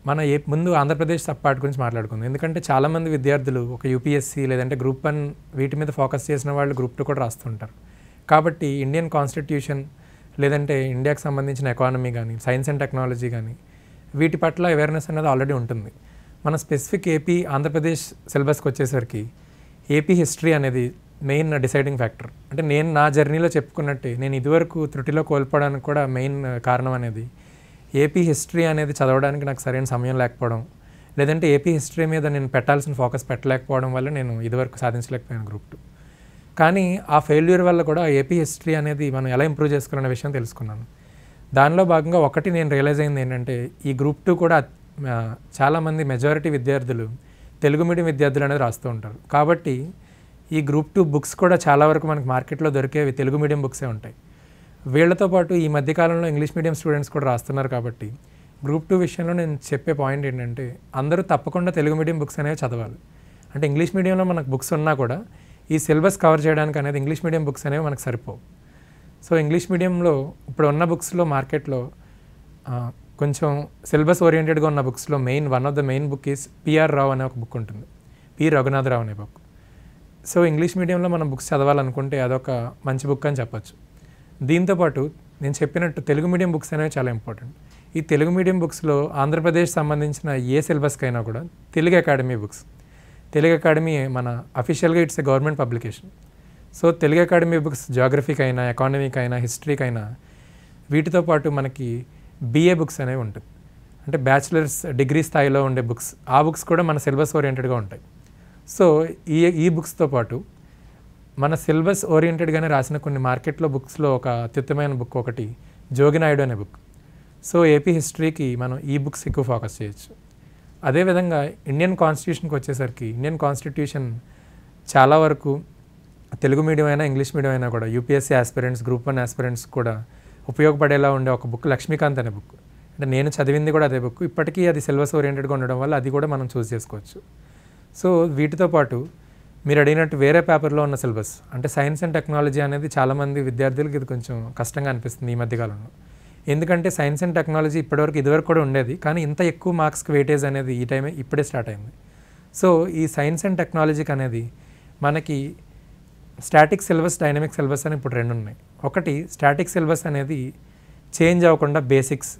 మన ముందు ఆంధ్రప్రదేశ్ సబ్ పార్ట్ గురించి మాట్లాడుకుందాం. ఎందుకంటే చాలామంది విద్యార్థులు ఒక యూపీఎస్సీ లేదంటే గ్రూప్ 1 వీటి మీద ఫోకస్ చేసిన వాళ్ళు గ్రూప్ 2 కూడా రాస్తుంటారు. కాబట్టి ఇండియన్ కాన్స్టిట్యూషన్ లేదంటే ఇండియాకి సంబంధించిన ఎకానమీ కానీ సైన్స్ అండ్ టెక్నాలజీ కానీ వీటి పట్ల అవేర్నెస్ అనేది ఆల్రెడీ ఉంటుంది. మన స్పెసిఫిక్ ఏపీ ఆంధ్రప్రదేశ్ సిలబస్కి వచ్చేసరికి ఏపీ హిస్టరీ అనేది మెయిన్ డిసైడింగ్ ఫ్యాక్టర్. అంటే నేను నా జర్నీలో చెప్పుకున్నట్టే నేను ఇదివరకు త్రుటిలో కోల్పోవడానికి కూడా మెయిన్ కారణం అనేది ఏపీ హిస్టరీ అనేది చదవడానికి నాకు సరైన సమయం లేకపోవడం, లేదంటే ఏపీ హిస్టరీ మీద నేను పెట్టాల్సిన ఫోకస్ పెట్టలేకపోవడం వల్ల నేను ఇదివరకు సాధించలేకపోయాను గ్రూప్ 2. కానీ ఆ ఫెయిల్యూర్ వల్ల కూడా ఏపీ హిస్టరీ అనేది మనం ఎలా ఇంప్రూవ్ చేసుకోవాలనే విషయం తెలుసుకున్నాను. దానిలో భాగంగా ఒకటి నేను రియలైజ్ అయింది ఏంటంటే ఈ గ్రూప్ 2 కూడా చాలామంది మెజారిటీ విద్యార్థులు తెలుగు మీడియం విద్యార్థులు అనేది రాస్తూ ఉంటారు. కాబట్టి ఈ గ్రూప్ 2 బుక్స్ కూడా చాలా వరకు మనకి మార్కెట్లో దొరికేవి తెలుగు మీడియం బుక్సే ఉంటాయి. వీళ్ళతో పాటు ఈ మధ్యకాలంలో ఇంగ్లీష్ మీడియం స్టూడెంట్స్ కూడా రాస్తున్నారు. కాబట్టి గ్రూప్ 2 విషయంలో నేను చెప్పే పాయింట్ ఏంటంటే అందరూ తప్పకుండా తెలుగు మీడియం బుక్స్ అనేవి చదవాలి. అంటే ఇంగ్లీష్ మీడియంలో మనకు బుక్స్ ఉన్నా కూడా ఈ సిలబస్ కవర్ చేయడానికి అనేది ఇంగ్లీష్ మీడియం బుక్స్ అనేవి మనకు సరిపోవు. సో ఇంగ్లీష్ మీడియంలో ఇప్పుడు ఉన్న బుక్స్లో మార్కెట్లో కొంచెం సిలబస్ ఓరియంటెడ్గా ఉన్న బుక్స్లో one of the main book is PR Rao అనే ఒక బుక్ ఉంటుంది, పి రఘునాథరావు అనే బుక్. సో ఇంగ్లీష్ మీడియంలో మనం బుక్స్ చదవాలనుకుంటే అదొక మంచి బుక్ అని చెప్పచ్చు. దీంతోపాటు నేను చెప్పినట్టు తెలుగు మీడియం బుక్స్ అనేవి చాలా ఇంపార్టెంట్. ఈ తెలుగు మీడియం బుక్స్లో ఆంధ్రప్రదేశ్ సంబంధించిన ఏ సిలబస్కైనా కూడా Telugu academy books, Telugu academy మన అఫీషియల్గా it's a government publication. So Telugu academy books జాగ్రఫీకి అయినా, ఎకానమీకి అయినా, హిస్టరీకి అయినా, వీటితో పాటు మనకి బిఏ బుక్స్ అనేవి ఉంటుంది. అంటే బ్యాచిలర్స్ డిగ్రీ స్థాయిలో ఉండే బుక్స్, ఆ బుక్స్ కూడా మన సిలబస్ ఓరియంటెడ్గా ఉంటాయి. సో ఈ బుక్స్తో పాటు మన సిలబస్ ఓరియంటెడ్గానే రాసిన కొన్ని మార్కెట్లో బుక్స్లో ఒక అత్యుత్తమైన బుక్ ఒకటి జోగినాయుడు అనే బుక్. సో ఏపీ హిస్టరీకి మనం ఈ బుక్స్ ఎక్కువ ఫోకస్ చేయొచ్చు. అదేవిధంగా ఇండియన్ కాన్స్టిట్యూషన్కి వచ్చేసరికి ఇండియన్ కాన్స్టిట్యూషన్ చాలా వరకు తెలుగు మీడియం అయినా ఇంగ్లీష్ మీడియం అయినా కూడా యూపీఎస్సీ ఆస్పిరెంట్స్, గ్రూప్ 1 ఆస్పిరెంట్స్ కూడా ఉపయోగపడేలా ఉండే ఒక బుక్ లక్ష్మీకాంత్ అనే బుక్. అంటే నేను చదివింది కూడా అదే బుక్. ఇప్పటికీ అది సిలబస్ ఓరియంటెడ్గా ఉండడం వల్ల అది కూడా మనం చూస్ చేసుకోవచ్చు. సో వీటితో పాటు మీరు అడిగినట్టు వేరే పేపర్లో ఉన్న సిలబస్ అంటే సైన్స్ అండ్ టెక్నాలజీ అనేది చాలామంది విద్యార్థులకి ఇది కొంచెం కష్టంగా అనిపిస్తుంది ఈ మధ్యకాలంలో. ఎందుకంటే సైన్స్ అండ్ టెక్నాలజీ ఇదివరకు కూడా ఉండేది, కానీ ఇంత ఎక్కువ మార్క్స్కి వెయిటేజ్ అనేది ఇప్పుడే స్టార్ట్ అయింది. సో ఈ సైన్స్ అండ్ టెక్నాలజీకి అనేది మనకి స్టాటిక్ సిలబస్, డైనమిక్ సిలబస్ అని ఇప్పుడు 2 ఉన్నాయి. ఒకటి స్టాటిక్ సిలబస్ అనేది చేంజ్ అవ్వకుండా బేసిక్స్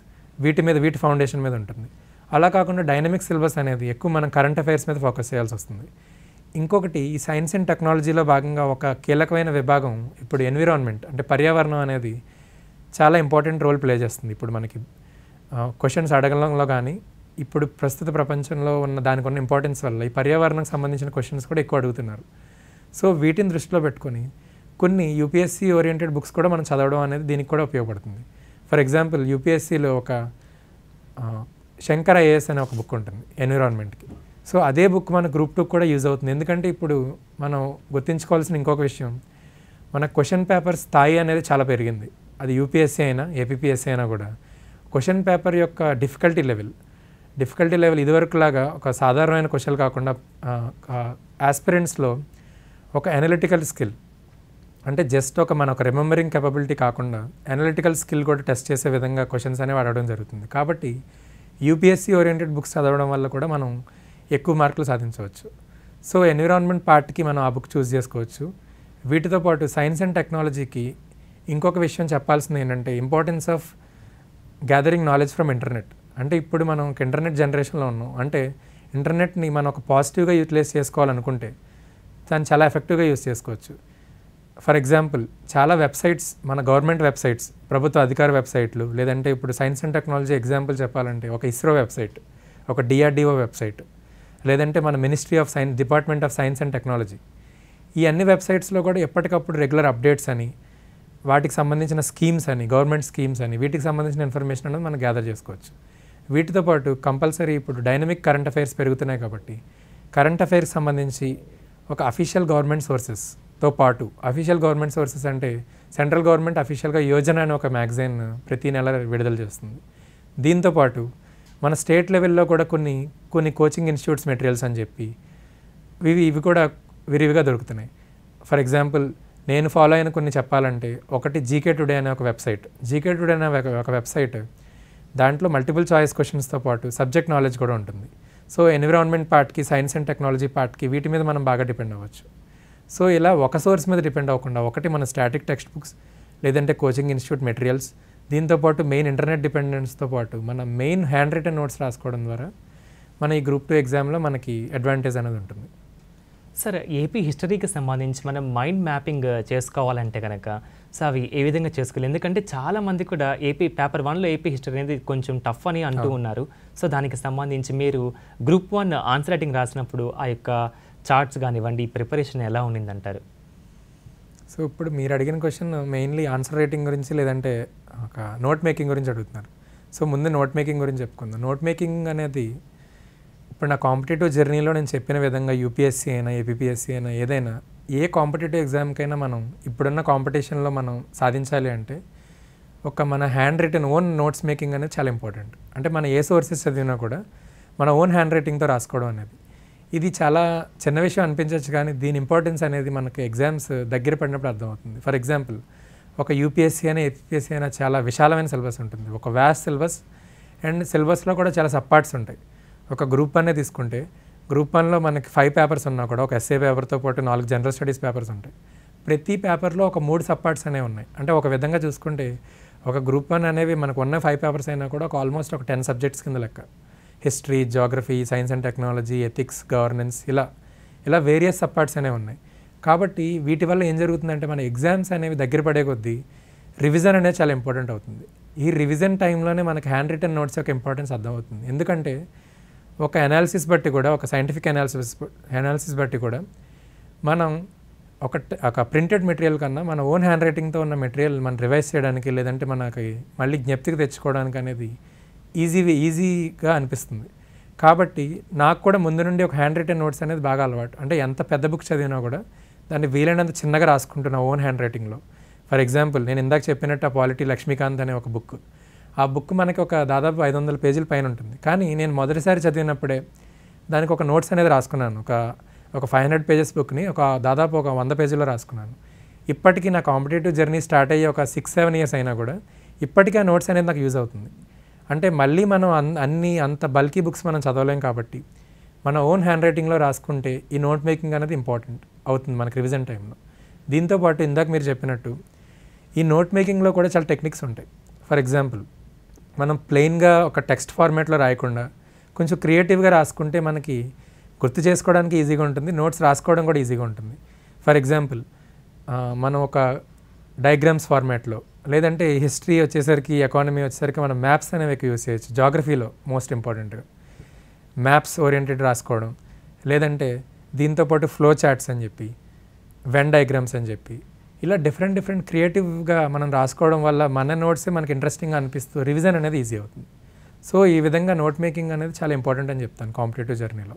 వీటి ఫౌండేషన్ మీద ఉంటుంది. అలా కాకుండా డైనమిక్ సిలబస్ అనేది ఎక్కువ మనం కరెంట్ అఫైర్స్ మీద ఫోకస్ చేయాల్సి వస్తుంది. ఇంకొకటి ఈ సైన్స్ అండ్ టెక్నాలజీలో భాగంగా ఒక కీలకమైన విభాగం ఇప్పుడు ఎన్విరాన్మెంట్ అంటే పర్యావరణం అనేది చాలా ఇంపార్టెంట్ రోల్ ప్లే చేస్తుంది. ఇప్పుడు మనకి క్వశ్చన్స్ అడగడంలో కానీ ఇప్పుడు ప్రస్తుత ప్రపంచంలో ఉన్న దానికి ఉన్న ఇంపార్టెన్స్ వల్ల ఈ పర్యావరణానికి సంబంధించిన క్వశ్చన్స్ కూడా ఎక్కువ అడుగుతున్నారు. సో వీటిని దృష్టిలో పెట్టుకొని కొన్ని యూపీఎస్సీ ఓరియంటెడ్ బుక్స్ కూడా మనం చదవడం అనేది దీనికి కూడా ఉపయోగపడుతుంది. ఫర్ ఎగ్జాంపుల్ యూపీఎస్సీలో ఒక శంకర్ ఐఏఎస్ అనే ఒక బుక్ ఉంటుంది ఎన్విరాన్మెంట్కి. సో అదే బుక్ మన గ్రూప్ 2 కూడా యూజ్ అవుతుంది. ఎందుకంటే ఇప్పుడు మనం గుర్తుంచుకోవాల్సిన ఇంకొక విషయం, మన క్వశ్చన్ పేపర్ స్థాయి అనేది చాలా పెరిగింది. అది యూపీఎస్సీ అయినా ఏపీపీఎస్సీ అయినా కూడా క్వశ్చన్ పేపర్ యొక్క డిఫికల్టీ లెవెల్ ఇదివరకులాగా ఒక సాధారణమైన క్వశ్చన్ కాకుండా ఆస్పిరెంట్స్లో ఒక అనలిటికల్ స్కిల్ అంటే జస్ట్ మన ఒక రిమెంబరింగ్ కెపబిలిటీ కాకుండా అనలిటికల్ స్కిల్ కూడా టెస్ట్ చేసే విధంగా క్వశ్చన్స్ అనేవి అడగడం జరుగుతుంది. కాబట్టి యూపీఎస్సీ ఓరియంటెడ్ బుక్స్ చదవడం వల్ల కూడా మనం ఎక్కువ మార్కులు సాధించవచ్చు. సో ఎన్విరాన్మెంట్ పార్ట్కి మనం ఆ బుక్ చూస్ చేసుకోవచ్చు. వీటితో పాటు సైన్స్ అండ్ టెక్నాలజీకి ఇంకొక విషయం చెప్పాల్సింది ఏంటంటే importance of gathering knowledge from internet. అంటే ఇప్పుడు మనం ఇంటర్నెట్ జనరేషన్లో ఉన్నాం. అంటే ఇంటర్నెట్ని మనం ఒక పాజిటివ్గా యూటిలైజ్ చేసుకోవాలనుకుంటే దాన్ని చాలా ఎఫెక్టివ్గా యూజ్ చేసుకోవచ్చు. ఫర్ ఎగ్జాంపుల్ చాలా వెబ్సైట్స్, మన గవర్నమెంట్ వెబ్సైట్స్, ప్రభుత్వ అధికార వెబ్సైట్లు, లేదంటే ఇప్పుడు సైన్స్ అండ్ టెక్నాలజీ ఎగ్జాంపుల్ చెప్పాలంటే ఒక ఇస్రో వెబ్సైట్, ఒక డిఆర్డిఓ వెబ్సైట్, లేదంటే మన ministry of science, department of science and technology, ఈ అన్ని వెబ్సైట్స్లో కూడా ఎప్పటికప్పుడు రెగ్యులర్ అప్డేట్స్ అని, వాటికి సంబంధించిన స్కీమ్స్ అని, గవర్నమెంట్ స్కీమ్స్ అని, వీటికి సంబంధించిన ఇన్ఫర్మేషన్ అనేది మనం గ్యాదర్ చేసుకోవచ్చు. వీటితో పాటు కంపల్సరీ ఇప్పుడు డైనమిక్ కరెంట్ అఫైర్స్ పెరుగుతున్నాయి కాబట్టి కరెంట్ అఫైర్స్ సంబంధించి ఒక అఫీషియల్ గవర్నమెంట్ సోర్సెస్తో పాటు, అఫీషియల్ గవర్నమెంట్ సోర్సెస్ అంటే సెంట్రల్ గవర్నమెంట్ అఫీషియల్గా యోజన అనే ఒక మ్యాగజైన్ ప్రతి నెల విడుదల చేస్తుంది. దీంతోపాటు మన స్టేట్ లెవెల్లో కూడా కొన్ని కోచింగ్ ఇన్స్టిట్యూట్స్ మెటీరియల్స్ అని చెప్పి ఇవి కూడా విరివిగా దొరుకుతున్నాయి. ఫర్ ఎగ్జాంపుల్ నేను ఫాలో అయిన కొన్ని చెప్పాలంటే, ఒకటి జీకే టుడే అనే ఒక వెబ్సైట్. జీకే టుడే అనే ఒక వెబ్సైట్, దాంట్లో మల్టిపుల్ చాయిస్ క్వశ్చన్స్తో పాటు సబ్జెక్ట్ నాలెడ్జ్ కూడా ఉంటుంది. సో ఎన్విరాన్మెంట్ పార్ట్కి, సైన్స్ అండ్ టెక్నాలజీ పార్ట్కి వీటి మీద మనం బాగా డిపెండ్ అవ్వచ్చు. సో ఇలా ఒక సోర్స్ మీద డిపెండ్ అవ్వకుండా ఒకటి మన స్టాటిక్ టెక్స్ట్ బుక్స్, లేదంటే కోచింగ్ ఇన్స్టిట్యూట్ మెటీరియల్స్, దీంతోపాటు మెయిన్ ఇంటర్నెట్ డిపెండెన్స్తో పాటు మన మెయిన్ హ్యాండ్ రిటన్ నోట్స్ రాసుకోవడం ద్వారా మన ఈ గ్రూప్ 2 ఎగ్జామ్లో మనకి అడ్వాంటేజ్ అనేది ఉంటుంది. సార్, ఏపీ హిస్టరీకి సంబంధించి మనం మైండ్ మ్యాపింగ్ చేసుకోవాలంటే కనుక సో అవి ఏ విధంగా చేసుకోవాలి? ఎందుకంటే చాలామంది కూడా పేపర్ 1లో ఏపీ హిస్టరీ అనేది కొంచెం టఫ్ అని అంటూ ఉన్నారు. సో దానికి సంబంధించి మీరు గ్రూప్ 1 ఆన్సర్ రైటింగ్ రాసినప్పుడు ఆ యొక్క చార్ట్స్ కానివ్వండి, ప్రిపరేషన్ ఎలా ఉండిందంటారు? సో ఇప్పుడు మీరు అడిగిన క్వశ్చన్ మెయిన్లీ ఆన్సర్ రైటింగ్ గురించి లేదంటే ఒక నోట్ మేకింగ్ గురించి అడుగుతున్నారు. సో ముందు నోట్ మేకింగ్ గురించి చెప్పుకుందాం. నోట్ మేకింగ్ అనేది ఇప్పుడు నా కాంపిటేటివ్ జర్నీలో నేను చెప్పిన విధంగా యూపీఎస్సీ అయినా, ఏపీపీఎస్సీ అయినా, ఏదైనా ఏ కాంపిటేటివ్ ఎగ్జామ్కైనా మనం ఇప్పుడున్న కాంపిటీషన్లో మనం సాధించాలి అంటే మన hand written own notes making అనేది చాలా ఇంపార్టెంట్. అంటే మనం ఏ సోర్సెస్ చదివినా కూడా మన ఓన్ హ్యాండ్ రైటింగ్తో రాసుకోవడం అనేది, ఇది చాలా చిన్న విషయం అనిపించవచ్చు, కానీ దీని ఇంపార్టెన్స్ అనేది మనకి ఎగ్జామ్స్ దగ్గర పడినప్పుడు అర్థమవుతుంది. ఫర్ ఎగ్జాంపుల్ ఒక యూపీఎస్సీ అయినా, ఏపీఎస్సీ అయినా చాలా విశాలమైన సిలబస్ ఉంటుంది, ఒక వ్యాస్ట్ సిలబస్. అండ్ సిలబస్లో కూడా చాలా సబ్ పార్ట్స్ ఉంటాయి. ఒక గ్రూప్ 1 తీసుకుంటే గ్రూప్ 1లో మనకి 5 పేపర్స్ ఉన్నా కూడా ఒక ఎస్ఏ పేపర్తో పాటు 4 జనరల్ స్టడీస్ పేపర్స్ ఉంటాయి. ప్రతి పేపర్లో ఒక 3 సబ్ పార్ట్స్ అనేవి ఉన్నాయి. అంటే ఒక విధంగా చూసుకుంటే ఒక గ్రూప్ 1 అనేవి మనకు ఉన్న 5 పేపర్స్ అయినా కూడా ఆల్మోస్ట్ ఒక 10 సబ్జెక్ట్స్ కింద లెక్క. History, geography, science and technology, ethics, governance, ఇలా వేరియస్ సబ్ పార్ట్స్ అనేవి ఉన్నాయి. కాబట్టి వీటి వల్ల ఏం జరుగుతుందంటే మన ఎగ్జామ్స్ అనేవి దగ్గర పడే కొద్దీ రివిజన్ అనేది చాలా ఇంపార్టెంట్ అవుతుంది. ఈ రివిజన్ టైంలోనే మనకి హ్యాండ్ రిటన్ నోట్స్ యొక్క ఇంపార్టెన్స్ అర్థమవుతుంది. ఎందుకంటే ఒక అనాలిసిస్ బట్టి కూడా, ఒక సైంటిఫిక్ అనాలిసిస్ బట్టి కూడా మనం ఒక ప్రింటెడ్ మెటీరియల్ కన్నా మన ఓన్ హ్యాండ్ రైటింగ్తో ఉన్న మెటీరియల్ మనం రివైజ్ చేయడానికి, లేదంటే మనకి మళ్ళీ జ్ఞప్తికి తెచ్చుకోవడానికి అనేది ఈజీగా అనిపిస్తుంది. కాబట్టి నాకు కూడా ముందు నుండి ఒక హ్యాండ్ రిటన్ నోట్స్ అనేది బాగా అలవాటు. అంటే ఎంత పెద్ద బుక్ చదివినా కూడా దాన్ని వీలైనంత చిన్నగా రాసుకుంటున్నా ఓన్ హ్యాండ్ రైటింగ్లో. ఫర్ ఎగ్జాంపుల్ నేను ఇందాక చెప్పినట్టు ఆ పాలిటీ లక్ష్మీకాంత్ అనే ఒక బుక్, ఆ బుక్ మనకి ఒక దాదాపు 500 పేజీల పైన ఉంటుంది. కానీ నేను మొదటిసారి చదివినప్పుడే దానికి ఒక నోట్స్ అనేది రాసుకున్నాను. ఒక 500 పేజెస్ బుక్ని దాదాపు ఒక 100 పేజీలో రాసుకున్నాను. ఇప్పటికీ నా కాంపిటేటివ్ జర్నీ స్టార్ట్ అయ్యి ఒక 6-7 ఇయర్స్ అయినా కూడా ఇప్పటికీ ఆ నోట్స్ అనేది నాకు యూజ్ అవుతుంది. అంటే మళ్ళీ మనం అంత బల్కీ బుక్స్ మనం చదవలేం కాబట్టి మన ఓన్ హ్యాండ్ రైటింగ్లో రాసుకుంటే ఈ నోట్ మేకింగ్ అనేది ఇంపార్టెంట్ అవుతుంది మనకి రివిజన్ టైంలో. దీంతోపాటు ఇందాక మీరు చెప్పినట్టు ఈ నోట్ మేకింగ్లో కూడా చాలా టెక్నిక్స్ ఉంటాయి. ఫర్ ఎగ్జాంపుల్ మనం ప్లెయిన్గా ఒక టెక్స్ట్ ఫార్మాట్లో రాయకుండా కొంచెం క్రియేటివ్గా రాసుకుంటే మనకి గుర్తు చేసుకోవడానికి ఈజీగా ఉంటుంది, నోట్స్ రాసుకోవడం కూడా ఈజీగా ఉంటుంది. ఫర్ ఎగ్జాంపుల్ మనం ఒక డయాగ్రామ్స్ ఫార్మాట్లో, లేదంటే హిస్టరీ వచ్చేసరికి, ఎకానమీ వచ్చేసరికి మనం మ్యాప్స్ అనేవి ఎక్కువ యూస్ చేయొచ్చు. జాగ్రఫీలో మోస్ట్ ఇంపార్టెంట్గా మ్యాప్స్ ఓరియంటెడ్ రాసుకోవడం, లేదంటే దీంతోపాటు ఫ్లో చార్ట్స్ అని చెప్పి, వెన్ డయాగ్రామ్స్ అని చెప్పి, ఇలా డిఫరెంట్ క్రియేటివ్గా మనం రాసుకోవడం వల్ల మన నోట్సే మనకి ఇంట్రెస్టింగ్గా అనిపిస్తూ రివిజన్ అనేది ఈజీ అవుతుంది. సో ఈ విధంగా నోట్ మేకింగ్ అనేది చాలా ఇంపార్టెంట్ అని చెప్తాను కాంపిటేటివ్ జర్నీలో.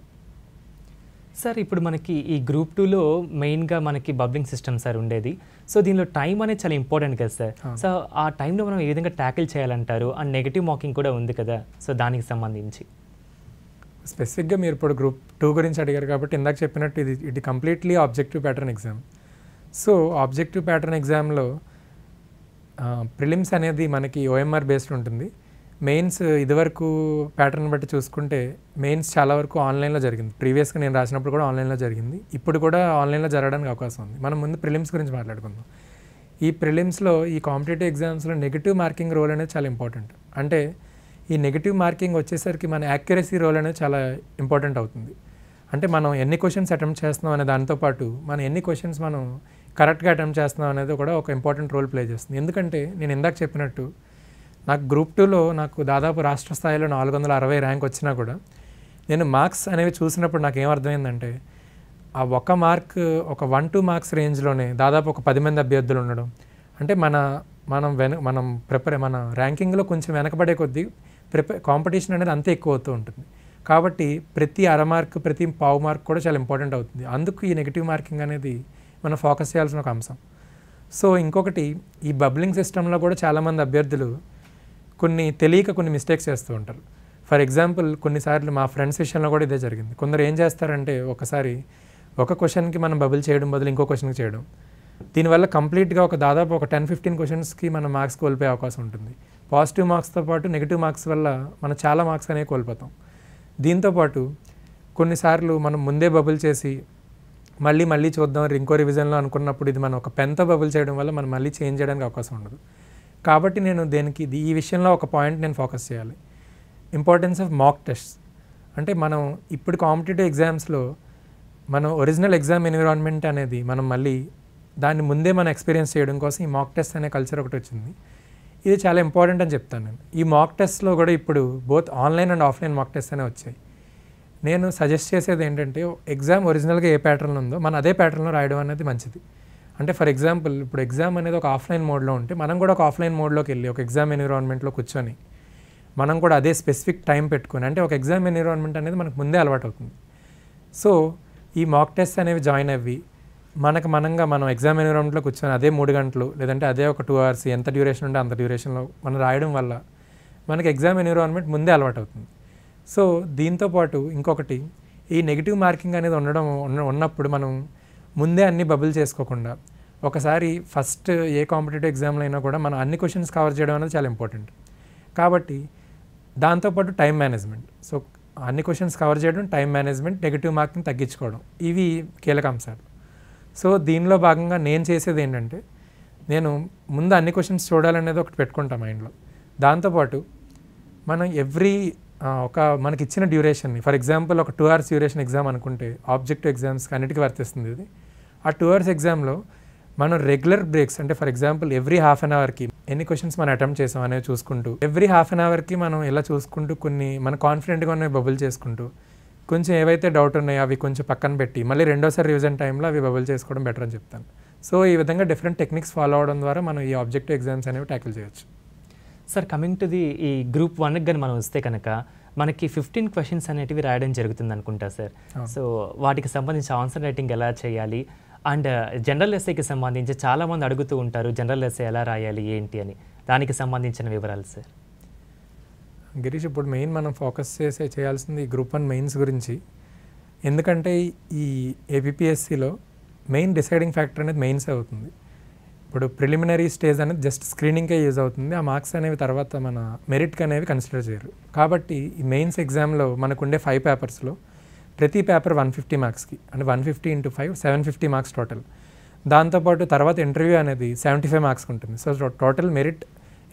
సార్, ఇప్పుడు మనకి ఈ గ్రూప్ 2లో మెయిన్గా మనకి బబ్లింగ్ సిస్టమ్ సార్ ఉండేది. సో దీనిలో టైం అనేది చాలా ఇంపార్టెంట్ కదా సార్. సో ఆ టైంలో మనం ఏ విధంగా ట్యాకిల్ చేయాలంటారు? అండ్ నెగిటివ్ మార్కింగ్ కూడా ఉంది కదా, సో దానికి సంబంధించి స్పెసిఫిక్గా మీరు ఇప్పుడు గ్రూప్ 2 గురించి అడిగారు కాబట్టి ఇందాక చెప్పినట్టు ఇది completely objective pattern exam. So objective pattern ఎగ్జామ్లో ప్రిలిమ్స్ అనేది మనకి ఓఎంఆర్ బేస్డ్ ఉంటుంది. మెయిన్స్ ఇదివరకు ప్యాటర్న్ బట్టి చూసుకుంటే మెయిన్స్ చాలా వరకు ఆన్లైన్లో జరిగింది. ప్రీవియస్గా నేను రాసినప్పుడు కూడా ఆన్లైన్లో జరిగింది, ఇప్పుడు కూడా ఆన్లైన్లో జరగడానికి అవకాశం ఉంది. మనం ముందు ప్రిలిమ్స్ గురించి మాట్లాడుకుందాం. ఈ ప్రిలిమ్స్లో, ఈ కాంపిటేటివ్ ఎగ్జామ్స్లో నెగిటివ్ మార్కింగ్ రోల్ అనేది చాలా ఇంపార్టెంట్. అంటే ఈ నెగిటివ్ మార్కింగ్ వచ్చేసరికి మన యాక్యురసీ రోల్ అనేది చాలా ఇంపార్టెంట్ అవుతుంది. అంటే మనం ఎన్ని క్వశ్చన్స్ అటెంప్ట్ చేస్తున్నాం అనే దాంతోపాటు మనం ఎన్ని క్వశ్చన్స్ మనం కరెక్ట్గా అటెంప్ట్ చేస్తున్నాం అనేది కూడా ఒక ఇంపార్టెంట్ రోల్ ప్లే చేస్తుంది. ఎందుకంటే నేను ఇందాక చెప్పినట్టు నాకు గ్రూప్ 2లో నాకు దాదాపు రాష్ట్ర స్థాయిలో 460 ర్యాంక్ వచ్చినా కూడా నేను మార్క్స్ అనేవి చూసినప్పుడు నాకు ఏమర్థమైందంటే ఆ ఒక మార్క్ ఒక 1-2 మార్క్స్ రేంజ్లోనే దాదాపు ఒక 10 మంది అభ్యర్థులు ఉండడం, అంటే మనం మన ర్యాంకింగ్లో కొంచెం వెనకబడే కొద్దీ కాంపిటీషన్ అనేది అంతే ఎక్కువ అవుతూ ఉంటుంది. కాబట్టి ప్రతి అర మార్క్ ప్రతి పావు మార్క్ కూడా చాలా ఇంపార్టెంట్ అవుతుంది. అందుకు ఈ నెగిటివ్ మార్కింగ్ అనేది మనం ఫోకస్ చేయాల్సిన ఒక అంశం. సో ఇంకొకటి, ఈ బబ్లింగ్ సిస్టంలో కూడా చాలామంది అభ్యర్థులు తెలియక కొన్ని మిస్టేక్స్ చేస్తూ ఉంటారు. ఫర్ ఎగ్జాంపుల్ కొన్నిసార్లు మా ఫ్రెండ్స్ విషయంలో కూడా ఇదే జరిగింది. కొందరు ఏం చేస్తారంటే ఒకసారి ఒక క్వశ్చన్కి మనం బబుల్ చేయడం బదులు ఇంకో క్వశ్చన్కి చేయడం, దీనివల్ల కంప్లీట్గా దాదాపు ఒక 10-15 క్వశ్చన్స్కి మనం మార్క్స్ కోల్పోయే అవకాశం ఉంటుంది. పాజిటివ్ మార్క్స్తో పాటు నెగిటివ్ మార్క్స్ వల్ల మనం చాలా మార్క్స్ అనేవి కోల్పోతాం. దీంతోపాటు కొన్నిసార్లు మనం ముందే బబుల్ చేసి మళ్ళీ చూద్దాం ఇంకో రివిజన్లో అనుకున్నప్పుడు ఇది మనం ఒక పెన్తో బబుల్ చేయడం వల్ల మనం మళ్ళీ చేంజ్ చేయడానికి అవకాశం ఉండదు. కాబట్టి నేను ఈ విషయంలో ఒక పాయింట్ నేను ఫోకస్ చేయాలి, ఇంపార్టెన్స్ ఆఫ్ మాక్ టెస్ట్స్. అంటే మనం ఇప్పుడు కాంపిటేటివ్ ఎగ్జామ్స్లో మనం ఒరిజినల్ ఎగ్జామ్ ఎన్విరాన్మెంట్ అనేది మనం మళ్ళీ దాన్ని ముందే మనం ఎక్స్పీరియన్స్ చేయడం కోసం ఈ మాక్ టెస్ట్ అనే కల్చర్ ఒకటి వచ్చింది. ఇది చాలా ఇంపార్టెంట్ అని చెప్తాను నేను. ఈ మాక్ టెస్ట్లో కూడా ఇప్పుడు both online and offline mock test అనే వచ్చాయి. నేను సజెస్ట్ చేసేది ఏంటంటే ఎగ్జామ్ ఒరిజినల్గా ఏ ప్యాటర్న్ ఉందో మనం అదే ప్యాటర్న్లో రాయడం అనేది మంచిది. అంటే ఫర్ ఎగ్జాంపుల్ ఇప్పుడు ఎగ్జామ్ అనేది ఒక ఆఫ్లైన్ మోడ్లో ఉంటే మనం కూడా ఒక ఆఫ్లైన్ మోడ్లోకి వెళ్ళి ఒక ఎగ్జామ్ ఎన్విరాన్మెంట్లో కూర్చొని మనం కూడా అదే స్పెసిఫిక్ టైం పెట్టుకొని, అంటే ఒక ఎగ్జామ్ ఎన్విరాన్మెంట్ అనేది మనకు ముందే అలవాటు అవుతుంది. సో ఈ మాక్ టెస్ట్ అనేవి జాయిన్ అవ్వి మనం ఎగ్జామ్ ఎన్విరాన్మెంట్లో కూర్చొని అదే 3 గంటలు లేదంటే అదే ఒక 2 hours ఎంత డ్యూరేషన్ ఉంటే అంత డ్యూరేషన్లో మనం రాయడం వల్ల మనకి ఎగ్జామ్ ఎన్విరాన్మెంట్ ముందే అలవాటు అవుతుంది. సో దీంతోపాటు ఇంకొకటి, ఈ నెగిటివ్ మార్కింగ్ అనేది ఉన్నప్పుడు మనం ముందే అన్ని బబుల్ చేసుకోకుండా ఒకసారి ఫస్ట్ ఏ కాంపిటేటివ్ ఎగ్జామ్లో అయినా కూడా మనం అన్ని క్వశ్చన్స్ కవర్ చేయడం అనేది చాలా ఇంపార్టెంట్. కాబట్టి దాంతోపాటు టైం మేనేజ్మెంట్, సో అన్ని క్వశ్చన్స్ కవర్ చేయడం, టైం మేనేజ్మెంట్, నెగిటివ్ మార్కింగ్ తగ్గించుకోవడం, ఇవి కీలక అంశాలు. సో దీనిలో భాగంగా నేను చేసేది ఏంటంటే నేను ముందు అన్ని క్వశ్చన్స్ చూడాలనేది ఒకటి పెట్టుకుంటాం మైండ్లో. దాంతోపాటు మనం మనకి ఇచ్చిన డ్యూరేషన్ని, ఫర్ ఎగ్జాంపుల్ ఒక 2 hours డ్యూరేషన్ ఎగ్జామ్ అనుకుంటే ఆబ్జెక్టివ్ ఎగ్జామ్స్కి అన్నిటికీ వర్తిస్తుంది ఇది. ఆ 2 hours ఎగ్జామ్లో మనం రెగ్యులర్ బ్రేక్స్, అంటే ఫర్ ఎగ్జాంపుల్ ఎవ్రీ ½ an hourకి ఎన్ని క్వశ్చన్స్ మనం అటెంప్ట్ చేసాం అనేవి చూసుకుంటూ, ఎవ్రీ ½ an hourకి మనం ఇలా చూసుకుంటూ మనం కాన్ఫిడెంట్గా ఉన్నవి బబుల్ చేసుకుంటూ, కొంచెం ఏవైతే డౌట్ ఉన్నాయో అవి కొంచెం పక్కన పెట్టి మళ్ళీ రెండోసారి రివిజన్ టైంలో అవి బబుల్ చేసుకోవడం బెటర్ అని చెప్తాను. సో ఈ విధంగా డిఫరెంట్ టెక్నిక్స్ ఫాలో అవడం ద్వారా మనం ఈ ఆబ్జెక్టివ్ ఎగ్జామ్స్ అనేవి ట్యాకిల్ చేయొచ్చు. సార్, కమింగ్ టు ఈ గ్రూప్ 1కి కానీ మనం వస్తే కనుక మనకి 15 క్వశ్చన్స్ అనేటివి రాయడం జరుగుతుంది అనుకుంటా సార్. సో వాటికి సంబంధించి ఆన్సర్ రైటింగ్ ఎలా చేయాలి, అండ్ జనరల్ ఎస్ఏకి సంబంధించి చాలామంది అడుగుతూ ఉంటారు జనరల్ ఎస్ఏ ఎలా రాయాలి ఏంటి అని, దానికి సంబంధించిన వివరాలు సార్. గిరీష్, ఇప్పుడు మెయిన్ మనం ఫోకస్ చేయాల్సింది గ్రూప్ 1 మెయిన్స్ గురించి. ఎందుకంటే ఈ ఏపీఎస్సిలో మెయిన్ డిసైడింగ్ ఫ్యాక్టర్ అనేది మెయిన్స్ అవుతుంది. ఇప్పుడు ప్రిలిమినరీ స్టేజ్ అనేది జస్ట్ స్క్రీనింగ్కే యూజ్ అవుతుంది. ఆ మార్క్స్ అనేవి తర్వాత మన మెరిట్కి అనేవి కన్సిడర్ చేయరు. కాబట్టి ఈ మెయిన్స్ ఎగ్జామ్లో మనకుండే 5 పేపర్స్లో ప్రతి పేపర్ 150 మార్క్స్కి, అంటే 150 × 5 750 మార్క్స్ టోటల్. దాంతోపాటు తర్వాత ఇంటర్వ్యూ అనేది 75 మార్క్స్కి ఉంటుంది. సో టోటల్ మెరిట్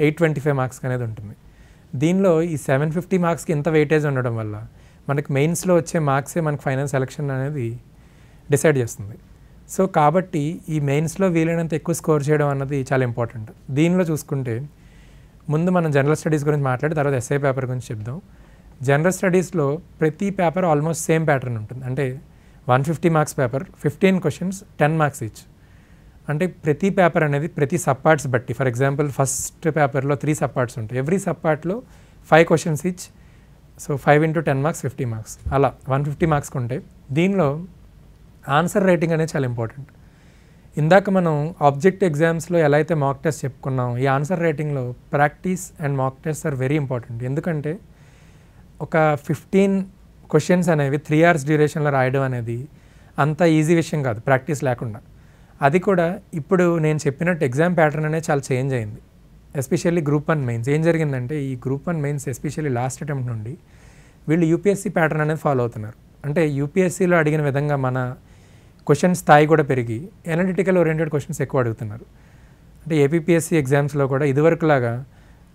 825 మార్క్స్కి అనేది ఉంటుంది. దీనిలో ఈ 750 మార్క్స్కి ఇంత వెయిటేజ్ ఉండడం వల్ల మనకి మెయిన్స్లో వచ్చే మార్క్సే మనకి ఫైనల్ సెలక్షన్ అనేది డిసైడ్ చేస్తుంది. సో కాబట్టి ఈ మెయిన్స్లో వీలైనంత ఎక్కువ స్కోర్ చేయడం అన్నది చాలా ఇంపార్టెంట్. దీనిలో చూసుకుంటే ముందు మనం జనరల్ స్టడీస్ గురించి మాట్లాడి తర్వాత ఎస్ఐ పేపర్ గురించి చెప్దాం. జనరల్ స్టడీస్లో ప్రతి పేపర్ ఆల్మోస్ట్ సేమ్ ప్యాటర్న్ ఉంటుంది. అంటే 150 marks paper, 15 questions, 10 marks each. అంటే ప్రతి పేపర్ అనేది ప్రతి సబ్ పార్ట్స్ బట్టి, ఫర్ ఎగ్జాంపుల్ ఫస్ట్ పేపర్లో 3 సబ్ పార్ట్స్ ఉంటాయి. ఎవ్రీ సబ్ పార్ట్లో 5 questions each. So 5 × 10 marks 50 marks, అలా 150 మార్క్స్కి ఉంటాయి. దీనిలో ఆన్సర్ రైటింగ్ అనేది చాలా ఇంపార్టెంట్. ఇందాక మనం ఆబ్జెక్ట్ ఎగ్జామ్స్లో ఎలా అయితే మాక్ టెస్ట్ చెప్పుకున్నాం, ఈ ఆన్సర్ రైటింగ్లో practice and mock test are very important. ఎందుకంటే ఒక 15 క్వశ్చన్స్ అనేవి 3 hours డ్యూరేషన్లో రాయడం అనేది అంత ఈజీ విషయం కాదు ప్రాక్టీస్ లేకుండా. అది కూడా ఇప్పుడు నేను చెప్పినట్టు ఎగ్జామ్ ప్యాటర్న్ అనేది చాలా చేంజ్ అయింది. Especially group 1 mains. ఏం జరిగిందంటే ఈ group 1 mains especially last attempt నుండి వీళ్ళు యూపీఎస్సీ ప్యాటర్న్ అనేది ఫాలో అవుతున్నారు. అంటే యూపీఎస్సీలో అడిగిన విధంగా మన క్వశ్చన్ స్థాయి కూడా పెరిగి ఎనలిటికల్ ఓరియంటెడ్ క్వశ్చన్స్ ఎక్కువ అడుగుతున్నారు. అంటే ఏపీఎస్సీ ఎగ్జామ్స్లో కూడా ఇదివరకులాగా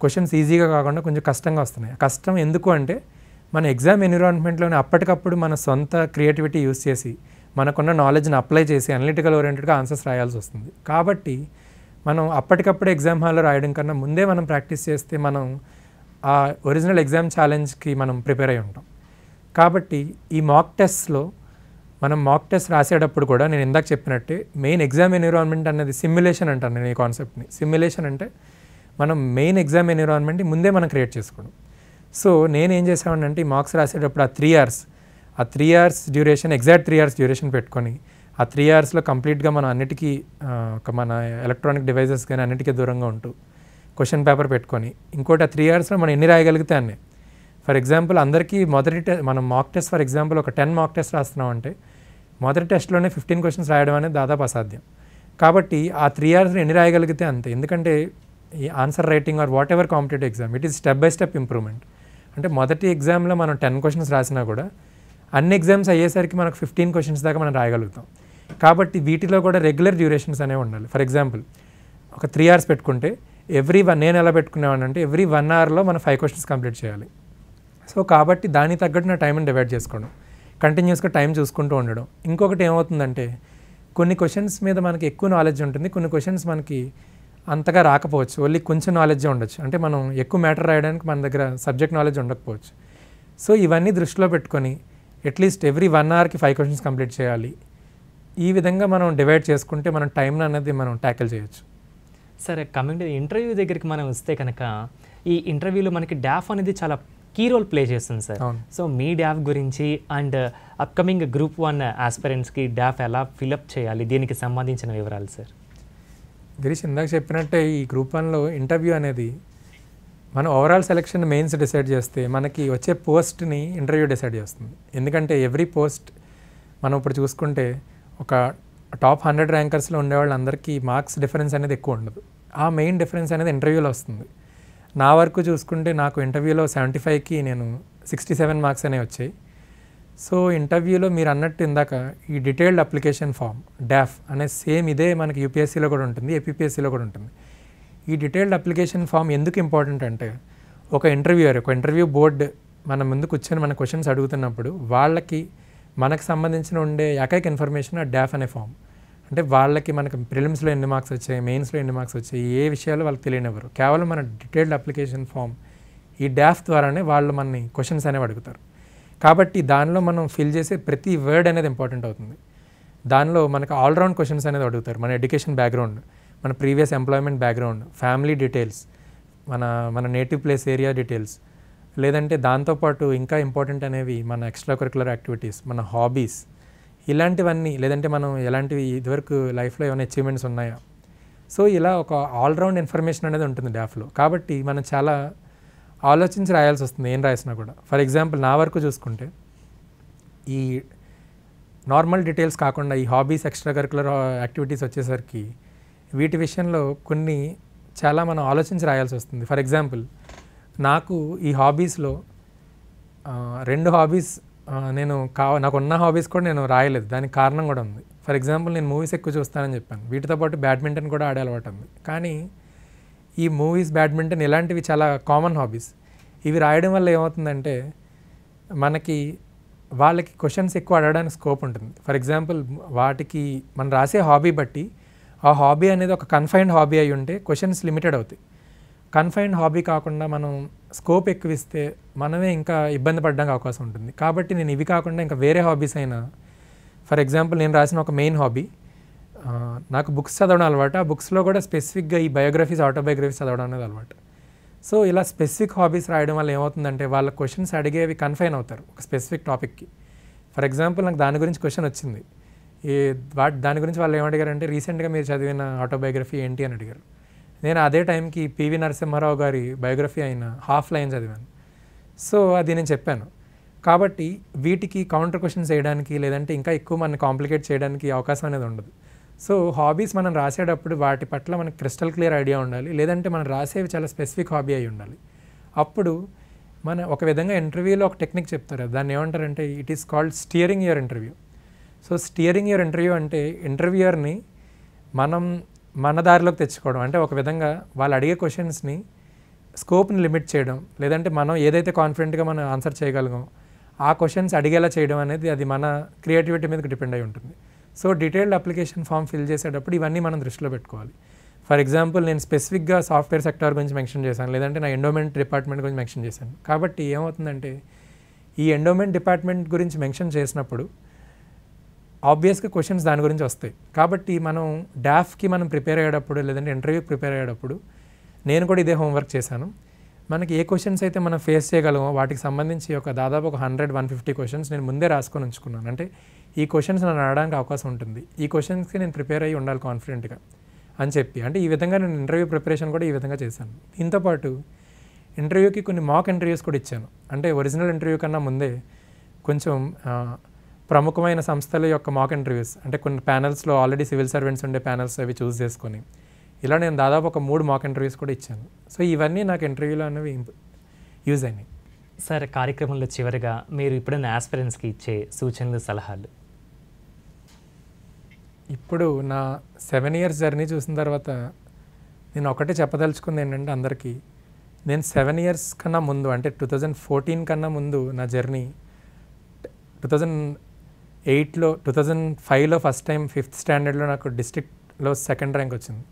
క్వశ్చన్స్ ఈజీగా కాకుండా కొంచెం కష్టంగా వస్తున్నాయి. కష్టం ఎందుకు అంటే మన ఎగ్జామ్ ఎన్విరాన్మెంట్లోనే అప్పటికప్పుడు మన సొంత క్రియేటివిటీ యూస్ చేసి మనకున్న నాలెడ్జ్ని అప్లై చేసి అనలిటికల్ ఓరియంటెడ్గా ఆన్సర్స్ రాయాల్సి వస్తుంది. కాబట్టి మనం అప్పటికప్పుడు ఎగ్జామ్ హాల్లో రాయడం కన్నా ముందే మనం ప్రాక్టీస్ చేస్తే మనం ఆ ఒరిజినల్ ఎగ్జామ్ ఛాలెంజ్కి మనం ప్రిపేర్ అయి ఉంటాం. కాబట్టి ఈ మాక్ టెస్ట్లో మనం మాక్ టెస్ట్ రాసేటప్పుడు కూడా నేను ఇందాక చెప్పినట్టే మెయిన్ ఎగ్జామ్ ఎన్విరాన్మెంట్ అనేది సిమ్యులేషన్ అంటాను నేను ఈ కాన్సెప్ట్ని. సిమ్యులేషన్ అంటే మనం మెయిన్ ఎగ్జామ్ ఎన్విరాన్మెంట్ ముందే మనం క్రియేట్ చేసుకోవడం. సో నేను ఏం చేసామంటే ఈ మార్క్స్ రాసేటప్పుడు ఆ 3 hours duration, exact 3 hours duration పెట్టుకొని ఆ 3 అవర్స్లో కంప్లీట్గా మనం అన్నిటికీ మన ఎలక్ట్రానిక్ డివైజెస్ కానీ అన్నిటికీ దూరంగా ఉంటూ క్వశ్చన్ పేపర్ పెట్టుకొని ఇంకోటి ఆ 3 అవర్స్లో మనం ఎన్ని రాయగలిగితే అన్నీ. ఫర్ ఎగ్జాంపుల్ అందరికీ మనం మాక్ టెస్ట్ ఫర్ ఎగ్జాంపుల్ ఒక 10 మాక్ టెస్ట్ రాస్తున్నాం అంటే మొదటి టెస్ట్లోనే 15 క్వశ్చన్స్ రాయడం అనేది దాదాపు అసాధ్యం. కాబట్టి ఆ 3 అవర్స్లో ఎన్ని రాయగలిగితే అంతే. ఎందుకంటే ఈ answer writing or whatever competitive exam it is step by step improvement. అంటే మొదటి ఎగ్జామ్లో మనం 10 క్వశ్చన్స్ రాసినా కూడా అన్ని ఎగ్జామ్స్ అయ్యేసరికి మనకు 15 క్వశ్చన్స్ దాకా మనం రాయగలుగుతాం. కాబట్టి వీటిలో కూడా రెగ్యులర్ డ్యూరేషన్స్ అనేవి ఉండాలి. ఫర్ ఎగ్జాంపుల్ ఒక 3 అవర్స్ పెట్టుకుంటే నేను ఎలా పెట్టుకునేవాడిని అంటే ఎవ్రీ 1 అవర్లో మనం 5 క్వశ్చన్స్ కంప్లీట్ చేయాలి. సో కాబట్టి దానికి తగ్గట్టు నా టైంని డివైడ్ చేసుకోవడం, కంటిన్యూస్గా టైం చూసుకుంటూ ఉండడం. ఇంకొకటి ఏమవుతుందంటే కొన్ని క్వశ్చన్స్ మీద మనకి ఎక్కువ నాలెడ్జ్ ఉంటుంది, కొన్ని క్వశ్చన్స్ మనకి అంతగా రాకపోవచ్చు, ఓన్లీ కొంచెం నాలెడ్జే ఉండొచ్చు. అంటే మనం ఎక్కువ మ్యాటర్ రాయడానికి మన దగ్గర సబ్జెక్ట్ నాలెడ్జ్ ఉండకపోవచ్చు. సో ఇవన్నీ దృష్టిలో పెట్టుకొని అట్లీస్ట్ ఎవ్రీ 1 అవర్కి 5 క్వశ్చన్స్ కంప్లీట్ చేయాలి. ఈ విధంగా మనం డివైడ్ చేసుకుంటే మనం టైం అనేది మనం ట్యాకిల్ చేయొచ్చు. సరే, కమింగ్ టు ఇంటర్వ్యూ దగ్గరికి మనం వస్తే కనుక ఈ ఇంటర్వ్యూలో మనకి డాఫ్ అనేది చాలా కీ రోల్ ప్లే చేస్తుంది సార్. సో మీ డాఫ్ గురించి అండ్ అప్కమింగ్ గ్రూప్ 1 ఆస్పిరెంట్స్కి డాఫ్ ఎలా ఫిలప్ చేయాలి, దీనికి సంబంధించిన వివరాలు సార్. గిరీష్ ఇందాక చెప్పినట్టే ఈ గ్రూప్ 1లో ఇంటర్వ్యూ అనేది మనం ఓవరాల్ సెలెక్షన్ మెయిన్స్ డిసైడ్ చేస్తే మనకి వచ్చే పోస్ట్ని ఇంటర్వ్యూ డిసైడ్ చేస్తుంది. ఎందుకంటే ఎవ్రీ పోస్ట్ మనం ఇప్పుడు చూసుకుంటే ఒక టాప్ 100 ర్యాంకర్స్లో ఉండేవాళ్ళందరికీ మార్క్స్ డిఫరెన్స్ అనేది ఎక్కువ ఉండదు. ఆ మెయిన్ డిఫరెన్స్ అనేది ఇంటర్వ్యూలో వస్తుంది. నా వరకు చూసుకుంటే నాకు ఇంటర్వ్యూలో 75కి నేను 67 మార్క్స్ అనేవి వచ్చాయి. సో ఇంటర్వ్యూలో మీరు అన్నట్టు ఇందాక ఈ డీటెయిల్డ్ అప్లికేషన్ ఫామ్ డాఫ్ అనే సేమ్ ఇదే మనకి యూపీఎస్సీలో కూడా ఉంటుంది, ఏపీపీఎస్సీలో కూడా ఉంటుంది. ఈ డీటెయిల్డ్ అప్లికేషన్ ఫామ్ ఎందుకు ఇంపార్టెంట్ అంటే ఒక ఇంటర్వ్యూ బోర్డు మన ముందు కూర్చొని మన క్వశ్చన్స్ అడుగుతున్నప్పుడు వాళ్ళకి మనకు సంబంధించిన ఉండే ఏకైక ఇన్ఫర్మేషన్ ఆ డాఫ్ అనే ఫామ్. అంటే వాళ్ళకి మనకి ప్రిలిమ్స్లో ఎన్ని మార్క్స్ వచ్చాయి, మెయిన్స్లో ఎన్ని మార్క్స్ వచ్చాయి, ఏ విషయాలు వాళ్ళకి తెలియనివ్వరు. కేవలం మన డీటెయిల్డ్ అప్లికేషన్ ఫామ్ ఈ డాఫ్ ద్వారానే వాళ్ళు మనని క్వశ్చన్స్ అనేవి అడుగుతారు. కాబట్టి దానిలో మనం ఫిల్ చేసే ప్రతి వర్డ్ అనేది ఇంపార్టెంట్ అవుతుంది. దానిలో మనకు ఆల్రౌండ్ క్వశ్చన్స్ అనేది అడుగుతారు. మన ఎడ్యుకేషన్ బ్యాక్గ్రౌండ్, మన previous employment background, family details, మన నేటివ్ ప్లేస్ ఏరియా డీటెయిల్స్, లేదంటే దాంతోపాటు ఇంకా ఇంపార్టెంట్ అనేవి మన ఎక్స్ట్రా కరికులర్ యాక్టివిటీస్, మన హాబీస్, ఇలాంటివన్నీ, లేదంటే మనం ఎలాంటివి ఇదివరకు లైఫ్లో ఏమైనా అచీవ్మెంట్స్ ఉన్నాయా. సో ఇలా ఒక ఆల్రౌండ్ ఇన్ఫర్మేషన్ అనేది ఉంటుంది డాఫ్లో. కాబట్టి మనం చాలా ఆలోచించి రాయాల్సి వస్తుంది ఏం రాసినా కూడా. ఫర్ ఎగ్జాంపుల్ నా వరకు చూసుకుంటే ఈ నార్మల్ డీటెయిల్స్ కాకుండా ఈ హాబీస్, ఎక్స్ట్రా కరికులర్ యాక్టివిటీస్ వచ్చేసరికి వీటి విషయంలో కొన్ని చాలా మనం ఆలోచించి రాయాల్సి వస్తుంది. ఫర్ ఎగ్జాంపుల్ నాకు ఈ హాబీస్లో 2 హాబీస్ నాకున్న హాబీస్ కూడా నేను రాయలేదు. దానికి కారణం కూడా ఉంది. ఫర్ ఎగ్జాంపుల్ నేను మూవీస్ ఎక్కువ చూస్తానని చెప్పాను, వీటితో పాటు బ్యాడ్మింటన్ కూడా ఆడే అలవాటు ఉంది. కానీ ఈ మూవీస్, బ్యాడ్మింటన్ ఇలాంటివి చాలా కామన్ హాబీస్. ఇవి రాయడం వల్ల ఏమవుతుందంటే మనకి వాళ్ళకి క్వశ్చన్స్ ఎక్కువ అడగడానికి స్కోప్ ఉంటుంది. ఫర్ ఎగ్జాంపుల్ వాటికి మనం రాసే హాబీ బట్టి ఆ హాబీ అనేది ఒక కన్ఫైన్డ్ హాబీ అయి ఉంటే క్వశ్చన్స్ లిమిటెడ్ అవుతాయి. కన్ఫైన్డ్ హాబీ కాకుండా మనం స్కోప్ ఎక్కువ ఇస్తే మనమే ఇంకా ఇబ్బంది పడడానికి అవకాశం ఉంటుంది. కాబట్టి నేను ఇవి కాకుండా ఇంకా వేరే హాబీస్ అయినా, ఫర్ ఎగ్జాంపుల్ నేను రాసిన ఒక మెయిన్ హాబీ నాకు బుక్స్ చదవడం అలవాటు. ఆ బుక్స్లో కూడా స్పెసిఫిక్గా ఈ బయోగ్రఫీస్, ఆటోబయోగ్రఫీస్ చదవడం అనేది అలవాటు. సో ఇలా స్పెసిఫిక్ హాబీస్ రాయడం వల్ల ఏమవుతుందంటే వాళ్ళ క్వశ్చన్స్ అడిగేవి కన్ఫైన్ అవుతారు ఒక స్పెసిఫిక్ టాపిక్కి. ఫర్ ఎగ్జాంపుల్ నాకు దాని గురించి క్వశ్చన్ వచ్చింది. దాని గురించి వాళ్ళు ఏమడిగారంటే రీసెంట్గా మీరు చదివిన ఆటోబయోగ్రఫీ ఏంటి అని అడిగారు. నేను అదే టైంకి పివి నరసింహారావు గారి బయోగ్రఫీ అయిన హాఫ్ లైన్ చదివాను. సో అది నేను చెప్పాను. కాబట్టి వీటికి కౌంటర్ క్వశ్చన్స్ వేయడానికి, లేదంటే ఇంకా ఎక్కువ మనని కాంప్లికేట్ చేయడానికి అవకాశం అనేది ఉండదు. సో హాబీస్ మనం రాసేటప్పుడు వాటి పట్ల మనకి క్రిస్టల్ క్లియర్ ఐడియా ఉండాలి, లేదంటే మనం రాసేవి చాలా స్పెసిఫిక్ హాబీ అయి ఉండాలి. అప్పుడు ఒక విధంగా ఇంటర్వ్యూలో ఒక టెక్నిక్ చెప్తారు, దాన్ని ఏమంటారంటే it is called steering your interview. So steering your interview అంటే ఇంటర్వ్యూయర్ని మనం మన దారిలోకి తెచ్చుకోవడం. అంటే ఒక విధంగా వాళ్ళు అడిగే క్వశ్చన్స్ని స్కోప్ని లిమిట్ చేయడం, లేదంటే మనం ఏదైతే కాన్ఫిడెంట్గా మనం ఆన్సర్ చేయగలగం ఆ క్వశ్చన్స్ అడిగేలా చేయడం అనేది అది మన క్రియేటివిటీ మీదకి డిపెండ్ అయి ఉంటుంది. So detailed application form fill చేసేటప్పుడు ఇవన్నీ మనం దృష్టిలో పెట్టుకోవాలి. ఫర్ ఎగ్జాంపుల్ నేను స్పెసిఫిక్గా సాఫ్ట్వేర్ సెక్టార్ గురించి మెన్షన్ చేశాను, లేదంటే నా ఎండోమెంట్ డిపార్ట్మెంట్ గురించి మెన్షన్ చేశాను. కాబట్టి ఏమవుతుందంటే ఈ ఎండోమెంట్ డిపార్ట్మెంట్ గురించి మెన్షన్ చేసినప్పుడు ఆబ్వియస్గా క్వశ్చన్స్ దాని గురించి వస్తాయి. కాబట్టి మనం డాఫ్కి మనం ప్రిపేర్ అయ్యేటప్పుడు లేదంటే ఇంటర్వ్యూకి ప్రిపేర్ అయ్యేటప్పుడు నేను కూడా ఇదే హోంవర్క్ చేశాను. మనకి ఏ క్వశ్చన్స్ అయితే మనం ఫేస్ చేయగలమో వాటికి సంబంధించి దాదాపు ఒక 100-150 క్వశ్చన్స్ నేను ముందే రాసుకొని ఉంచుకున్నాను. అంటే ఈ క్వశ్చన్స్ నన్ను అడగడానికి అవకాశం ఉంటుంది, ఈ క్వశ్చన్స్కి నేను ప్రిపేర్ అయ్యి ఉండాలి కాన్ఫిడెంట్గా అని చెప్పి. అంటే ఈ విధంగా నేను ఇంటర్వ్యూ ప్రిపరేషన్ కూడా ఈ విధంగా చేశాను. దీంతోపాటు ఇంటర్వ్యూకి కొన్ని మాక్ ఇంటర్వ్యూస్ కూడా ఇచ్చాను. అంటే ఒరిజినల్ ఇంటర్వ్యూ కన్నా ముందే కొంచెం ప్రముఖమైన సంస్థల యొక్క మాక్ ఇంటర్వ్యూస్, అంటే కొన్ని ప్యానల్స్లో ఆల్రెడీ సివిల్ సర్వెంట్స్ ఉండే ప్యానల్స్ అవి చూస్ చేసుకొని ఇలా నేను దాదాపు ఒక 3 మాక్ ఇంటర్వ్యూస్ కూడా ఇచ్చాను. సో ఇవన్నీ నాకు ఇంటర్వ్యూలో అనేవి యూజ్ అయినాయి. సార్, కార్యక్రమంలో చివరిగా మీరు ఇప్పుడున్న ఆస్పిరెంట్స్కి ఇచ్చే సూచనలు, సలహాలు? ఇప్పుడు నా 7 years జర్నీ చూసిన తర్వాత నేను ఒకటే చెప్పదలుచుకుంది ఏంటంటే అందరికీ, నేను 7 years కన్నా ముందు అంటే 2014 కన్నా ముందు నా జర్నీ 2005లో ఫస్ట్ టైం 5th standardలో నాకు డిస్ట్రిక్ట్లో 2nd ర్యాంక్ వచ్చింది.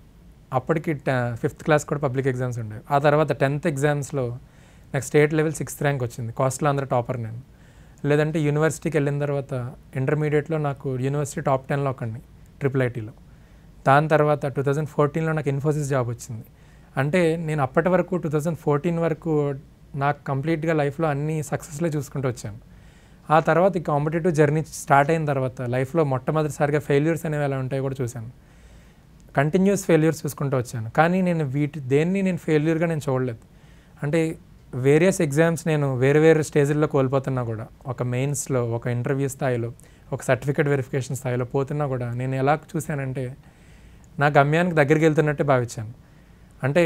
అప్పటికి 5th class కూడా పబ్లిక్ ఎగ్జామ్స్ ఉండేవి. ఆ తర్వాత 10th ఎగ్జామ్స్లో నాకు స్టేట్ లెవెల్ 6th ర్యాంక్ వచ్చింది. కాస్ట్లో అందరూ టాపర్ నేను. లేదంటే యూనివర్సిటీకి వెళ్ళిన తర్వాత ఇంటర్మీడియట్లో నాకు యూనివర్సిటీ టాప్ 10లో ఒకడిని IIITలో. దాని తర్వాత 2014లో నాకు ఇన్ఫోసిస్ జాబ్ వచ్చింది. అంటే నేను అప్పటి వరకు 2014 వరకు నాకు కంప్లీట్గా లైఫ్లో అన్ని సక్సెస్లే చూసుకుంటూ వచ్చాను. ఆ తర్వాత ఈ కాంపిటేటివ్ జర్నీ స్టార్ట్ అయిన తర్వాత లైఫ్లో మొట్టమొదటిసారిగా ఫెయిల్యూర్స్ అనేవి ఎలా ఉంటాయో కూడా చూశాను. కంటిన్యూస్ ఫెయిల్యూర్స్ చూసుకుంటూ వచ్చాను. కానీ నేను దేన్ని నేను ఫెయిల్యూర్గా నేను చూడలేదు. అంటే వేరియస్ ఎగ్జామ్స్ నేను వేరే స్టేజ్ల్లో కోల్పోతున్నా కూడా, ఒక మెయిన్స్లో, ఒక ఇంటర్వ్యూ స్థాయిలో, ఒక సర్టిఫికేట్ వెరిఫికేషన్ స్థాయిలో పోతున్నా కూడా నేను ఎలా చూశానంటే నా గమ్యానికి దగ్గరికి వెళ్తున్నట్టే భావించాను. అంటే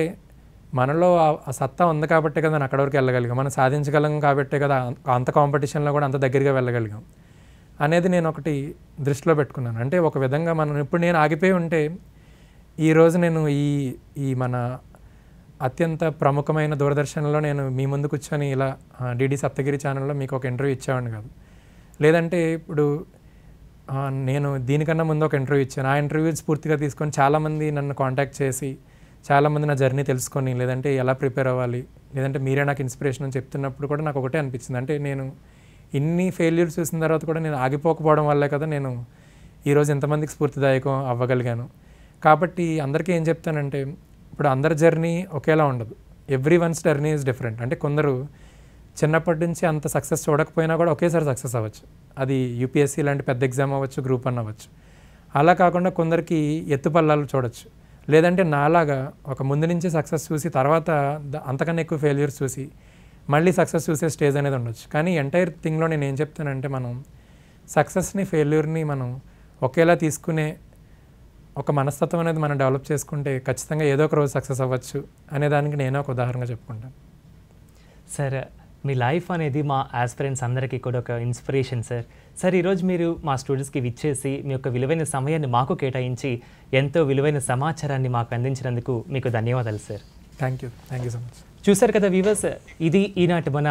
మనలో ఆ సత్తా ఉంది కాబట్టే కదా నేను అక్కడి వరకు వెళ్ళగలిగాం, మనం సాధించగలం కాబట్టే కదా అంత కాంపిటీషన్లో కూడా అంత దగ్గరగా వెళ్ళగలిగాం అనేది నేను ఒకటి దృష్టిలో పెట్టుకున్నాను. అంటే ఒక విధంగా ఇప్పుడు నేను ఆగిపోయి ఉంటే ఈరోజు నేను ఈ మన అత్యంత ప్రముఖమైన దూరదర్శన్లో నేను మీ ముందు కూర్చొని ఇలా డిడి సప్తగిరి ఛానల్లో మీకు ఒక ఇంటర్వ్యూ ఇచ్చేవాడిని కాదు. లేదంటే ఇప్పుడు నేను దీనికన్నా ముందు ఒక ఇంటర్వ్యూ ఇచ్చాను. ఆ ఇంటర్వ్యూ స్ఫూర్తిగా తీసుకొని చాలామంది నన్ను కాంటాక్ట్ చేసి, చాలామంది నా జర్నీ తెలుసుకొని, లేదంటే ఎలా ప్రిపేర్ అవ్వాలి, లేదంటే మీరే నాకు ఇన్స్పిరేషన్ అని చెప్తున్నప్పుడు కూడా నాకు ఒకటే అనిపించింది. అంటే నేను ఇన్ని ఫెయిల్యూర్స్ చూసిన తర్వాత కూడా నేను ఆగిపోకపోవడం వల్లే కదా నేను ఈరోజు ఎంతమందికి స్ఫూర్తిదాయకం అవ్వగలిగాను. కాబట్టి అందరికీ ఏం చెప్తానంటే, ఇప్పుడు అందరి జర్నీ ఒకేలా ఉండదు. Every once journey is different. అంటే కొందరు చిన్నప్పటి నుంచి అంత సక్సెస్ చూడకపోయినా కూడా ఒకేసారి సక్సెస్ అవ్వచ్చు. అది యూపీఎస్సీ లాంటి పెద్ద ఎగ్జామ్ అవ్వచ్చు, గ్రూప్ 1 అవ్వచ్చు. అలా కాకుండా కొందరికి ఎత్తుపల్లాలు చూడొచ్చు. లేదంటే నాలాగా ఒక ముందు నుంచి సక్సెస్ చూసి తర్వాత అంతకన్నా ఎక్కువ ఫెయిల్యూర్స్ చూసి మళ్ళీ సక్సెస్ చూసే స్టేజ్ అనేది ఉండొచ్చు. కానీ ఎంటైర్ థింగ్లో నేను ఏం చెప్తానంటే, మనం సక్సెస్ని, ఫెయిల్యూర్ని మనం ఒకేలా తీసుకునే ఒక మనస్తత్వం అనేది మనం డెవలప్ చేసుకుంటే ఖచ్చితంగా ఏదో ఒక రోజు సక్సెస్ అవ్వచ్చు అనే దానికి నేను ఒక ఉదాహరణగా చెప్పుకుంటాను. సార్, మీ లైఫ్ అనేది మా ఆస్పిరెంట్స్ అందరికీ కూడా ఒక ఇన్స్పిరేషన్ సార్. సార్, ఈరోజు మీరు మా స్టూడెంట్స్కి విచ్చేసి మీ యొక్క విలువైన సమయాన్ని మాకు కేటాయించి ఎంతో విలువైన సమాచారాన్ని మాకు అందించినందుకు మీకు ధన్యవాదాలు sir. Thank you so much. చూశారు కదా వ్యూవర్స్, ఇది ఈనాటి మన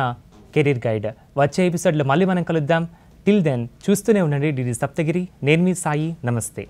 కెరీర్ గైడ్. వచ్చే ఎపిసోడ్లో మళ్ళీ మనం కలుద్దాం. టిల్ దెన్ చూస్తూనే ఉండండి డిడి సప్తగిరి. నేను మీ సాయి. నమస్తే.